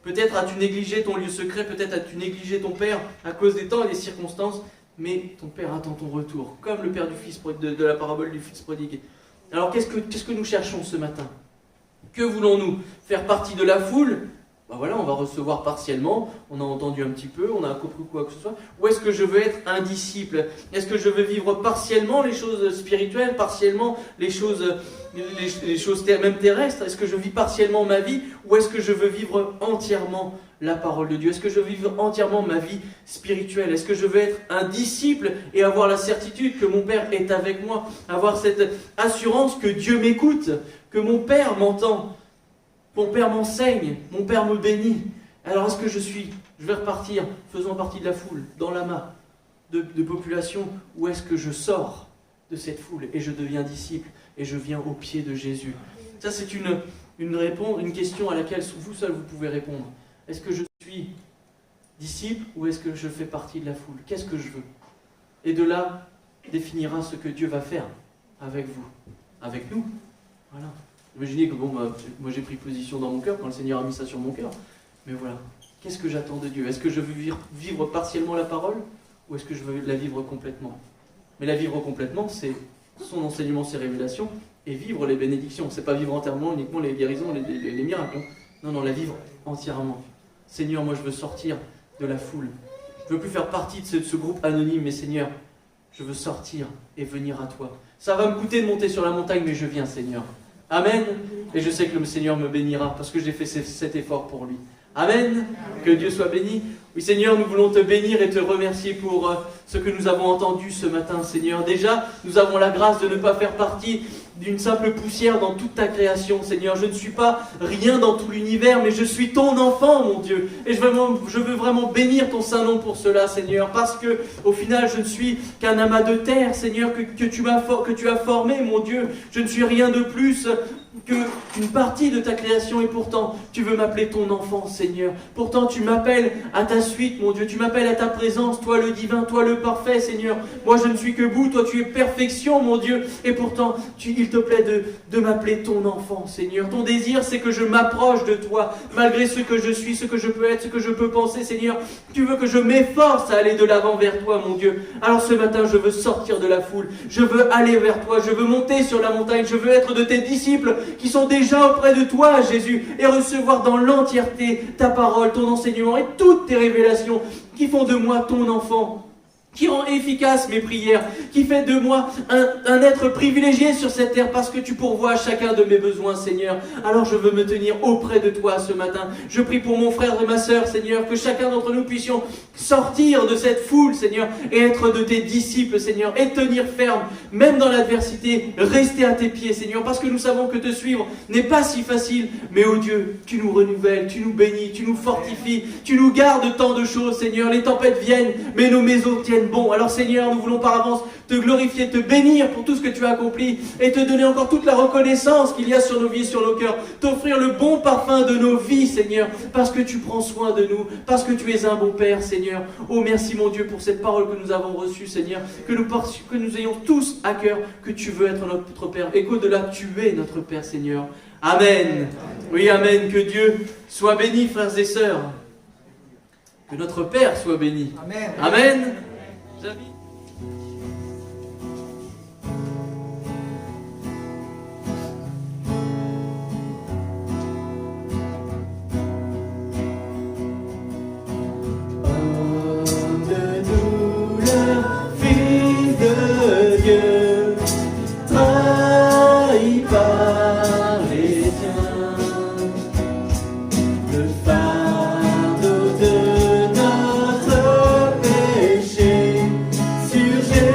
Peut-être as-tu négligé ton lieu secret, peut-être as-tu négligé ton Père à cause des temps et des circonstances, mais ton Père attend ton retour, comme le Père du Fils de la parabole du Fils prodigue. Alors qu'est-ce que nous cherchons ce matin? Que voulons-nous? Faire partie de la foule? Ben voilà, on va recevoir partiellement, on a entendu un petit peu, on a compris quoi que ce soit. Ou est-ce que je veux être un disciple? Est-ce que je veux vivre partiellement les choses spirituelles, partiellement les choses même terrestres? Est-ce que je vis partiellement ma vie? Ou est-ce que je veux vivre entièrement la parole de Dieu? Est-ce que je veux vivre entièrement ma vie spirituelle? Est-ce que je veux être un disciple et avoir la certitude que mon Père est avec moi? Avoir cette assurance que Dieu m'écoute, que mon Père m'entend? Mon Père m'enseigne, mon Père me bénit. Alors est-ce que je vais repartir faisant partie de la foule, dans l'amas de population, ou est-ce que je sors de cette foule et je deviens disciple et je viens au pied de Jésus? Ça c'est une question à laquelle vous seul vous pouvez répondre. Est-ce que je suis disciple ou est-ce que je fais partie de la foule? Qu'est-ce que je veux? Et de là définira ce que Dieu va faire avec vous. avec nous. Voilà. Imaginez que moi j'ai pris position dans mon cœur quand le Seigneur a mis ça sur mon cœur. Mais voilà, qu'est-ce que j'attends de Dieu? Est-ce que je veux vivre partiellement la parole ou est-ce que je veux la vivre complètement? Mais la vivre complètement, c'est son enseignement, ses révélations et vivre les bénédictions. C'est pas vivre entièrement uniquement les guérisons, les miracles. Non, la vivre entièrement. Seigneur, moi je veux sortir de la foule. Je veux plus faire partie de ce groupe anonyme, mais Seigneur, je veux sortir et venir à toi. Ça va me coûter de monter sur la montagne, mais je viens, Seigneur. Amen. Et je sais que le Seigneur me bénira parce que j'ai fait cet effort pour lui. Amen. Que Dieu soit béni. Oui, Seigneur, nous voulons te bénir et te remercier pour ce que nous avons entendu ce matin, Seigneur. Déjà, nous avons la grâce de ne pas faire partie d'une simple poussière dans toute ta création, Seigneur. Je ne suis pas rien dans tout l'univers, mais je suis ton enfant, mon Dieu. Et je veux vraiment bénir ton saint nom pour cela, Seigneur, parce que au final, je ne suis qu'un amas de terre, Seigneur, que tu as formé, mon Dieu. Je ne suis rien de plus qu'une partie de ta création, et pourtant, tu veux m'appeler ton enfant, Seigneur. Pourtant, tu m'appelles à ta suite, mon Dieu. Tu m'appelles à ta présence, toi le divin, toi le parfait, Seigneur. Moi, je ne suis que bout, toi, tu es perfection, mon Dieu. Et pourtant, il te plaît de m'appeler ton enfant, Seigneur. Ton désir, c'est que je m'approche de toi, malgré ce que je suis, ce que je peux être, ce que je peux penser, Seigneur. Tu veux que je m'efforce à aller de l'avant vers toi, mon Dieu. Alors ce matin, je veux sortir de la foule. Je veux aller vers toi. Je veux monter sur la montagne. Je veux être de tes disciples qui sont déjà auprès de toi, Jésus, et recevoir dans l'entièreté ta parole, ton enseignement et toutes tes révélations qui font de moi ton enfant, qui rend efficace mes prières, qui fait de moi un être privilégié sur cette terre parce que tu pourvois à chacun de mes besoins, Seigneur. Alors je veux me tenir auprès de toi ce matin. Je prie pour mon frère et ma sœur, Seigneur, que chacun d'entre nous puissions sortir de cette foule, Seigneur, et être de tes disciples, Seigneur, et tenir ferme, même dans l'adversité, rester à tes pieds, Seigneur, parce que nous savons que te suivre n'est pas si facile, mais oh Dieu, tu nous renouvelles, tu nous bénis, tu nous fortifies, tu nous gardes tant de choses, Seigneur. Les tempêtes viennent, mais nos maisons tiennent bon. Alors Seigneur, nous voulons par avance te glorifier, te bénir pour tout ce que tu as accompli et te donner encore toute la reconnaissance qu'il y a sur nos vies, sur nos cœurs, t'offrir le bon parfum de nos vies, Seigneur, parce que tu prends soin de nous, parce que tu es un bon Père, Seigneur. Oh merci mon Dieu pour cette parole que nous avons reçue, Seigneur, que nous ayons tous à cœur que tu veux être notre Père et qu'au-delà tu es notre Père, Seigneur. Amen. Oui, amen. Que Dieu soit béni, frères et sœurs. Que notre Père soit béni. Amen. Amen. Homme de douleur, fils de Dieu, trahi par les tiens, le fardeau de notre péché sur Jésus.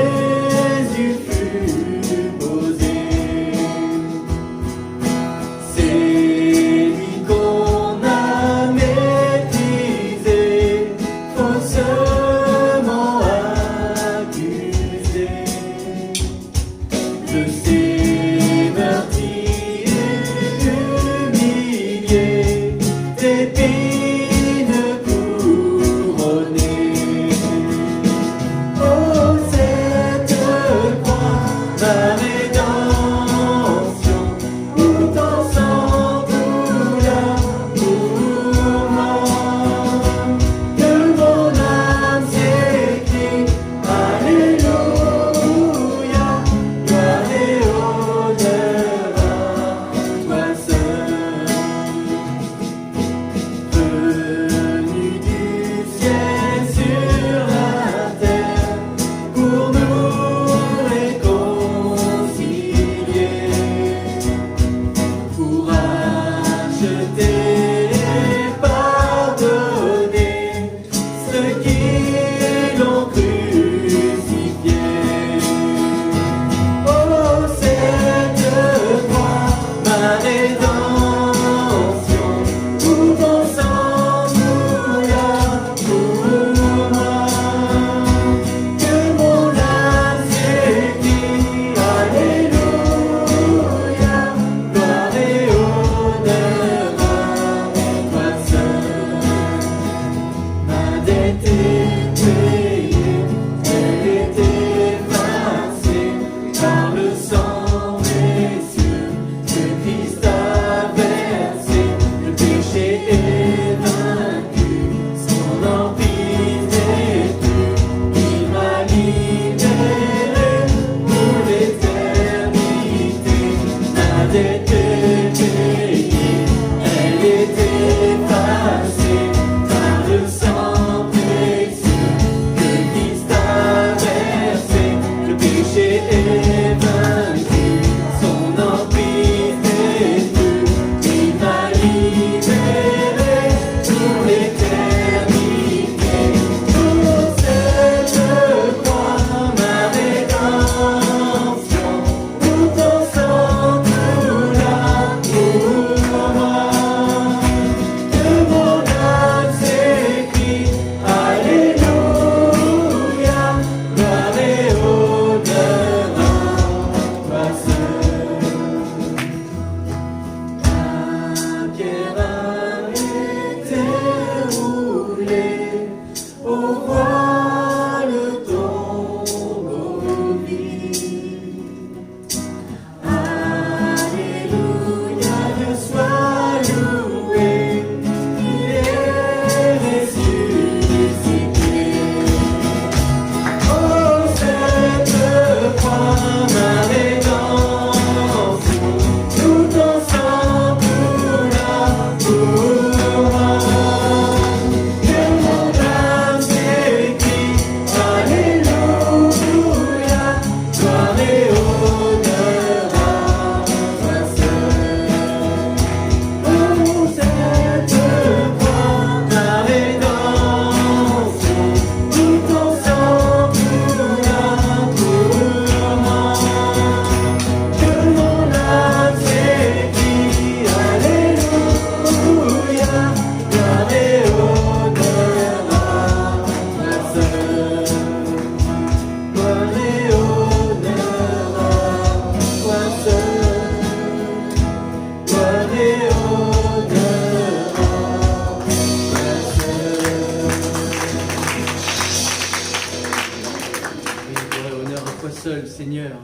seul Seigneur.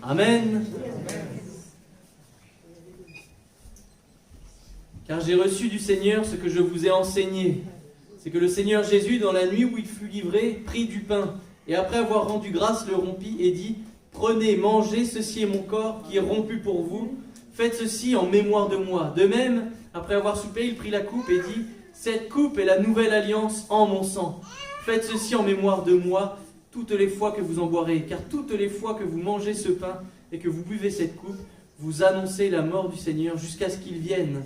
Amen. Car j'ai reçu du Seigneur ce que je vous ai enseigné. C'est que le Seigneur Jésus, dans la nuit où il fut livré, prit du pain, et après avoir rendu grâce, le rompit et dit, « Prenez, mangez, ceci est mon corps qui est rompu pour vous. Faites ceci en mémoire de moi. » De même, après avoir soupé, il prit la coupe et dit, « Cette coupe est la nouvelle alliance en mon sang. Faites ceci en mémoire de moi toutes les fois que vous en boirez. Car toutes les fois que vous mangez ce pain et que vous buvez cette coupe, vous annoncez la mort du Seigneur jusqu'à ce qu'il vienne.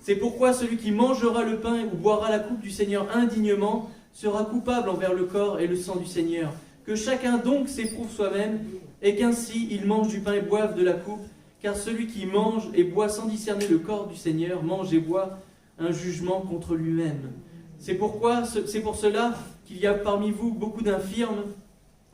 C'est pourquoi celui qui mangera le pain ou boira la coupe du Seigneur indignement sera coupable envers le corps et le sang du Seigneur. Que chacun donc s'éprouve soi-même, et qu'ainsi il mange du pain et boive de la coupe, car celui qui mange et boit sans discerner le corps du Seigneur mange et boit un jugement contre lui-même. C'est pour cela qu'il y a parmi vous beaucoup d'infirmes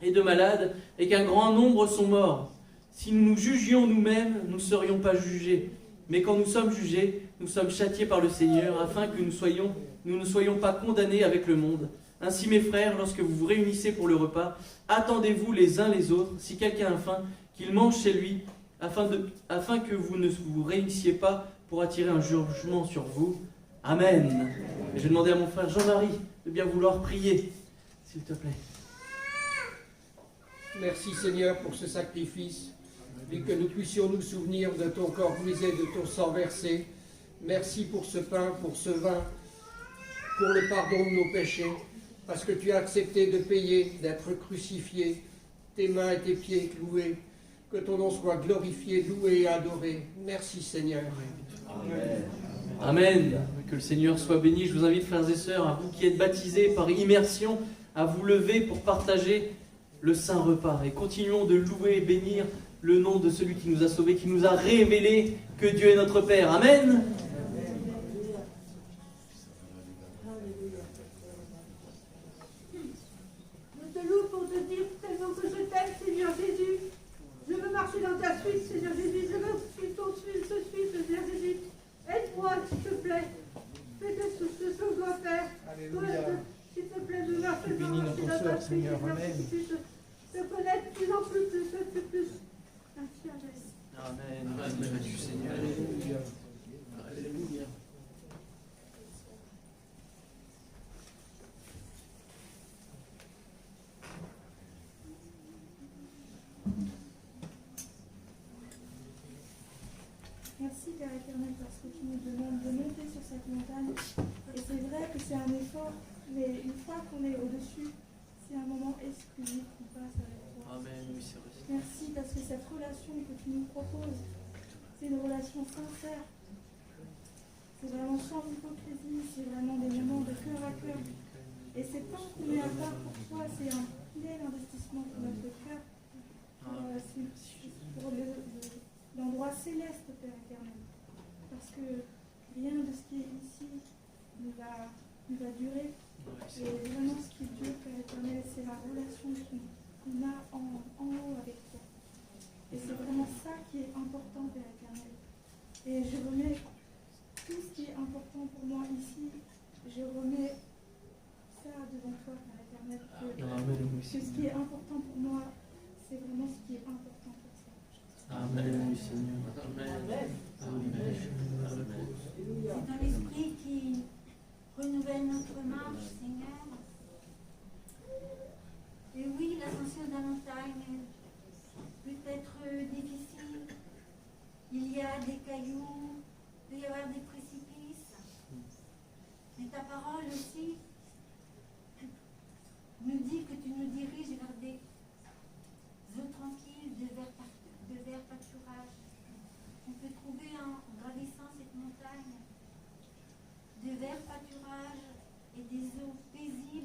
et de malades, et qu'un grand nombre sont morts. Si nous nous jugions nous-mêmes, nous ne serions pas jugés. Mais quand nous sommes jugés, nous sommes châtiés par le Seigneur, afin que nous ne soyons pas condamnés avec le monde. Ainsi, mes frères, lorsque vous vous réunissez pour le repas, attendez-vous les uns les autres, si quelqu'un a faim, qu'il mange chez lui, afin que vous ne vous réunissiez pas pour attirer un jugement sur vous. Amen. Et je vais demander à mon frère Jean-Marie de bien vouloir prier, s'il te plaît. Merci Seigneur pour ce sacrifice, et que nous puissions nous souvenir de ton corps brisé, de ton sang versé. Merci pour ce pain, pour ce vin, pour le pardon de nos péchés, parce que tu as accepté de payer, d'être crucifié, tes mains et tes pieds cloués. Que ton nom soit glorifié, loué et adoré. Merci Seigneur. Amen. Amen. Que le Seigneur soit béni. Je vous invite, frères et sœurs, à vous qui êtes baptisés par immersion, à vous lever pour partager le saint repas. Et continuons de louer et bénir le nom de celui qui nous a sauvés, qui nous a révélé que Dieu est notre Père. Amen. Je te loue pour te dire tellement que je t'aime, Seigneur Jésus. Je veux marcher dans ta suite, Seigneur Jésus. Je veux suivre ton suite, Seigneur Jésus. Aide-moi, s'il te plaît. Fais ce que je dois faire. S'il te plaît, je veux marcher dans ta suite, Seigneur Jésus. Te connaître plus en plus. Merci, Amen. Amen. Amen. Seigneur. Alléluia. Alléluia. Merci Père éternel parce que tu nous demandes de monter sur cette montagne. Et c'est vrai que c'est un effort, mais une fois qu'on est au-dessus, c'est un moment exclusif qu'on passe avec toi. Amen. Oui, c'est vrai. Merci parce que cette relation que tu nous proposes, c'est une relation sincère. C'est vraiment sans hypocrisie, c'est vraiment des moments de cœur à cœur. Et c'est tant qu'on met à part pour toi, c'est un plein investissement pour notre cœur. C'est pour l'endroit céleste, Père éternel. Parce que rien de ce qui est ici ne va durer. Et vraiment ce qui dure, Père éternel, c'est la relation qu'on a en haut avec toi. Et c'est vraiment ça qui est important, Père éternel. Et je remets tout ce qui est important pour moi ici, je remets ça devant toi, Père éternel. Que ce qui est important pour moi, c'est vraiment ce qui est important pour toi. Amen, Seigneur. Amen. Amen. C'est un esprit qui renouvelle notre marche, Seigneur. Et oui, l'ascension de la montagne peut être difficile. Il y a des cailloux, il peut y avoir des précipices. Mais ta parole aussi nous dit que tu nous diriges vers des eaux tranquilles, de verts pâturages. On peut trouver en gravissant cette montagne de verts pâturages et des eaux paisibles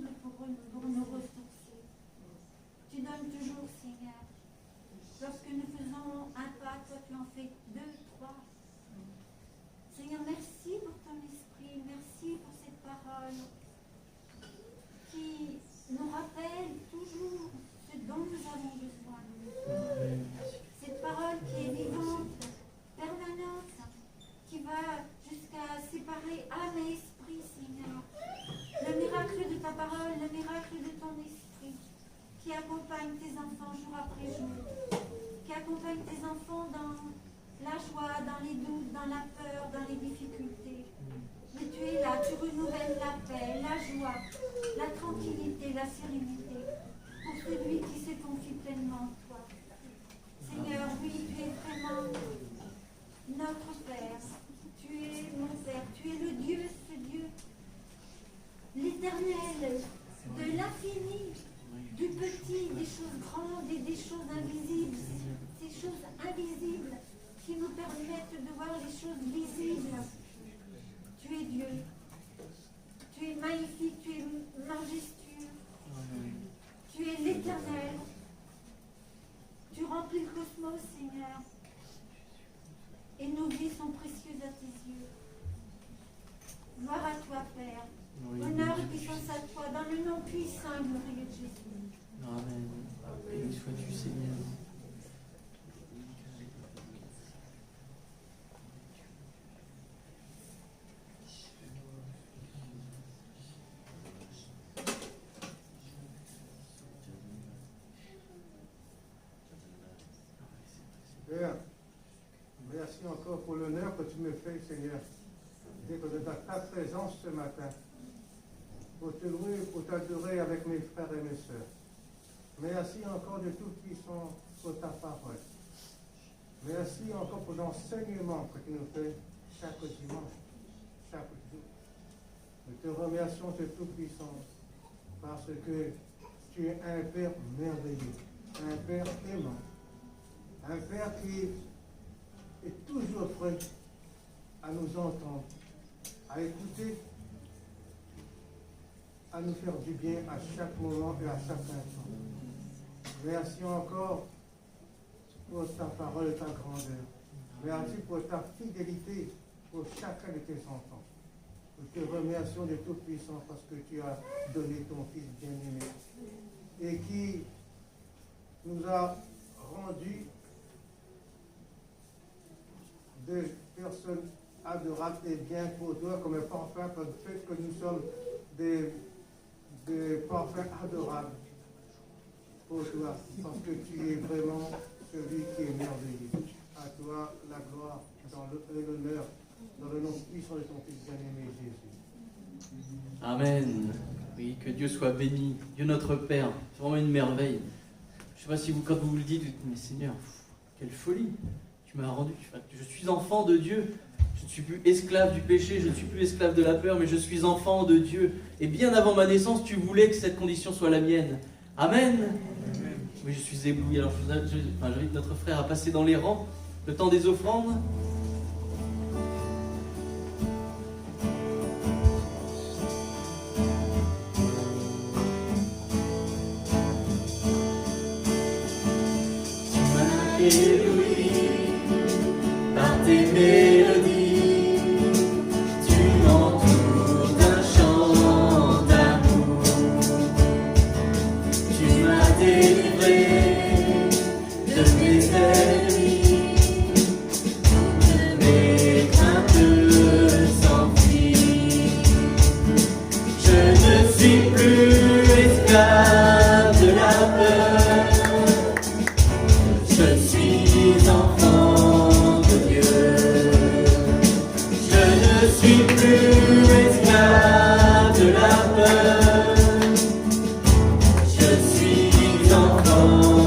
accompagne tes enfants jour après jour, qui accompagne tes enfants dans la joie, dans les doutes, dans la peur, dans les difficultés. Mais tu es là, tu renouvelles la paix, la joie, la tranquillité, la sérénité pour celui qui se confie pleinement en toi. Seigneur, oui, tu es vraiment notre Père. Tu es mon Père, tu es le Dieu, ce Dieu, l'éternel, de l'infini, du petit, des choses grandes et des choses invisibles, ces choses invisibles qui nous permettent de voir les choses visibles. Tu es Dieu, tu es magnifique, tu es majestueux, tu es l'éternel, tu remplis le cosmos, Seigneur, et nos vies sont précieuses à tes yeux. Gloire à toi, Père. Honneur et puissance à toi, dans le nom puissant et glorieux de Jésus. Amen. Béni sois-tu, Seigneur. Père, merci encore pour l'honneur que tu me fais, Seigneur, d'être dans ta présence ce matin, pour te louer, pour t'adorer avec mes frères et mes sœurs. Merci encore de toute puissance pour ta parole. Merci encore pour l'enseignement que tu nous fais chaque dimanche, chaque jour. Nous te remercions de toute puissance parce que tu es un Père merveilleux, un Père aimant, un Père qui est toujours prêt à nous entendre, à écouter, à nous faire du bien à chaque moment et à chaque instant. Merci encore pour ta parole et ta grandeur. Merci pour ta fidélité pour chacun de tes enfants. Nous te remercions de toute puissance parce que tu as donné ton Fils bien-aimé et qui nous a rendus des personnes adorables et bien pour toi comme un parfum, pour le fait que nous sommes des parfums adorables pour toi, parce que tu es vraiment celui qui est merveilleux. À toi la gloire et l'honneur dans le nom puissant de ton Fils bien-aimé Jésus. Amen. Oui, que Dieu soit béni. Dieu notre Père, c'est vraiment une merveille. Je ne sais pas si vous, quand vous le dites, vous dites, mais Seigneur, quelle folie. Tu m'as rendu, je suis enfant de Dieu. Je ne suis plus esclave du péché, je ne suis plus esclave de la peur, mais je suis enfant de Dieu. Et bien avant ma naissance, tu voulais que cette condition soit la mienne. Amen. Oui, je suis ébloui. Alors j'invite notre frère à passer dans les rangs, le temps des offrandes. Tu m'as ébloui par tes mélodies, tu m'entoures d'un chant d'amour. Tu m'as délivré de mes ennemis, toutes mes craintes s'enfuient. Je ne suis plus esclave de la peur, je suis enfant de Dieu. Je ne suis plus esclave de la peur, je suis enfant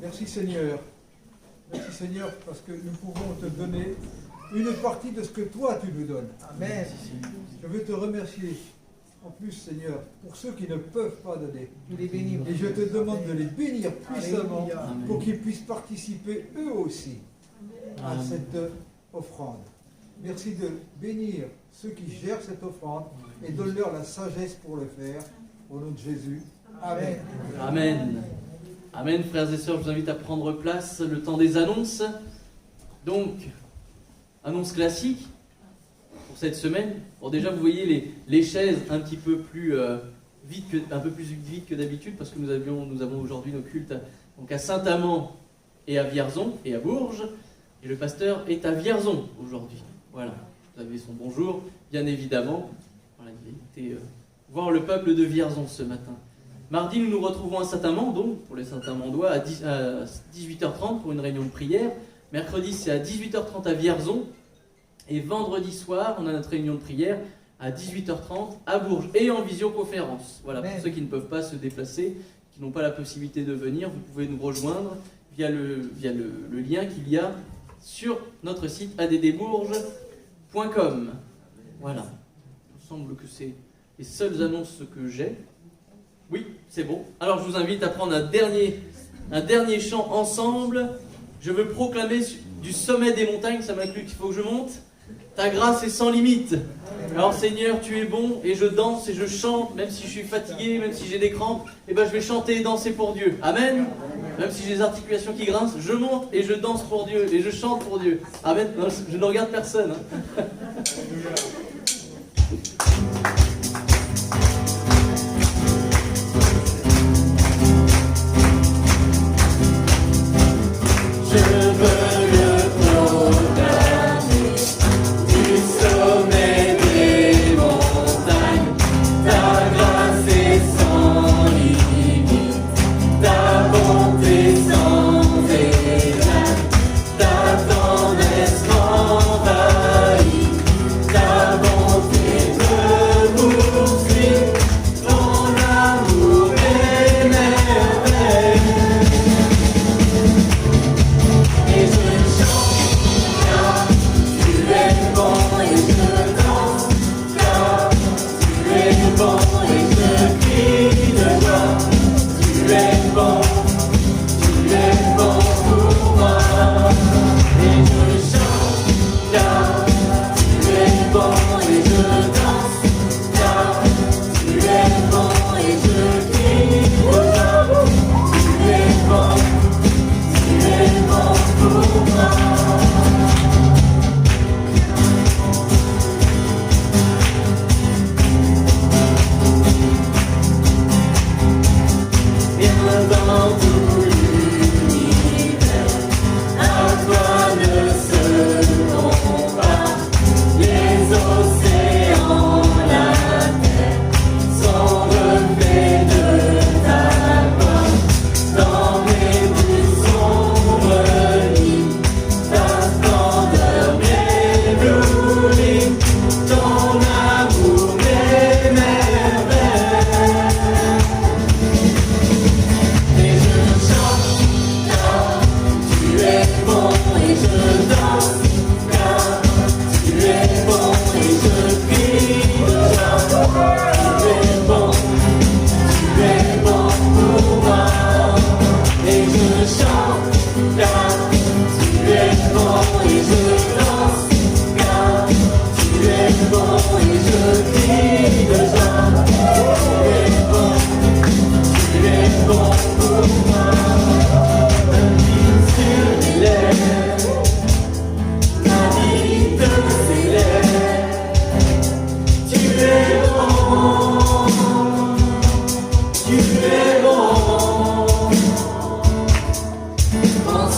Merci Seigneur. Merci Seigneur parce que nous pouvons te donner une partie de ce que toi tu nous donnes. Amen. Je veux te remercier en plus Seigneur pour ceux qui ne peuvent pas donner. Et je te demande de les bénir puissamment pour qu'ils puissent participer eux aussi à cette offrande. Merci de bénir ceux qui gèrent cette offrande et donne-leur la sagesse pour le faire. Au nom de Jésus. Amen. Amen. Amen, frères et sœurs, je vous invite à prendre place, le temps des annonces. Donc, annonce classique pour cette semaine. Bon, déjà, vous voyez les chaises un petit peu plus vite que d'habitude, parce que nous avons aujourd'hui nos cultes donc à Saint-Amand et à Vierzon et à Bourges. Et le pasteur est à Vierzon aujourd'hui. Voilà, vous avez son bonjour, bien évidemment. Voilà, il était voir le peuple de Vierzon ce matin. Mardi, nous nous retrouvons à Saint-Amand, donc pour les Saint-Amandois, à 18h30 pour une réunion de prière. Mercredi, c'est à 18h30 à Vierzon. Et vendredi soir, on a notre réunion de prière à 18h30 à Bourges et en visioconférence. Voilà, pour ceux qui ne peuvent pas se déplacer, qui n'ont pas la possibilité de venir, vous pouvez nous rejoindre via le lien qu'il y a sur notre site addbourges.com. Voilà, il me semble que c'est les seules annonces que j'ai. Oui, c'est bon. Alors je vous invite à prendre un dernier chant ensemble. Je veux proclamer du sommet des montagnes, ça m'inclut qu'il faut que je monte. Ta grâce est sans limite. Alors Seigneur, tu es bon et je danse et je chante, même si je suis fatigué, même si j'ai des crampes, et je vais chanter et danser pour Dieu. Amen. Même si j'ai des articulations qui grincent, je monte et je danse pour Dieu et je chante pour Dieu. Amen. Non, je ne regarde personne. Je veux le proclamer du sommet des montagnes. Ta grâce est sans limite, ta bonté sans égal, ta tendresse m'envahit, ta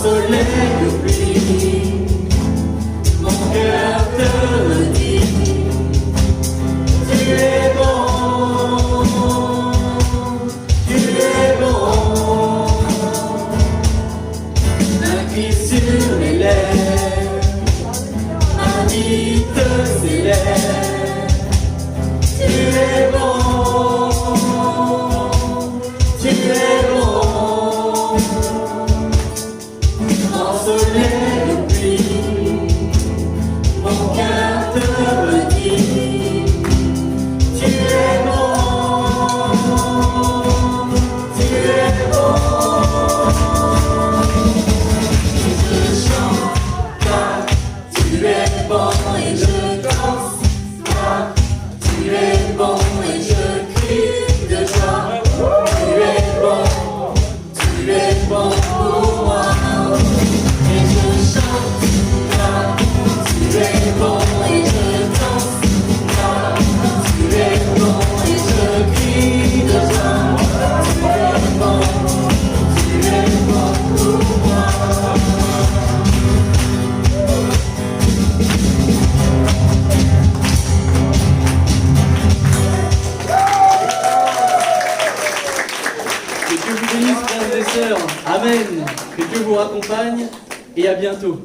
soleil ou pluie, mon cœur te dit, tu es bon, tu es bon. Un cri sur les lèvres, un mythe s'élève, tu es bon, tu es bon. En soleil ou pluie, mon cœur te dit, tu es bon, tu es bon. Et je chante, car tu es bon, et je danse, car tu es bon, et je crie de joie. Tu es bon, tu es bon pour moi. Et je chante, car tu es bon, et je danse, car tu es bon, et je crie de joie. Tu es bon pour moi. Que Dieu vous bénisse, frères et sœurs. Amen. Que Dieu vous raccompagne et à bientôt.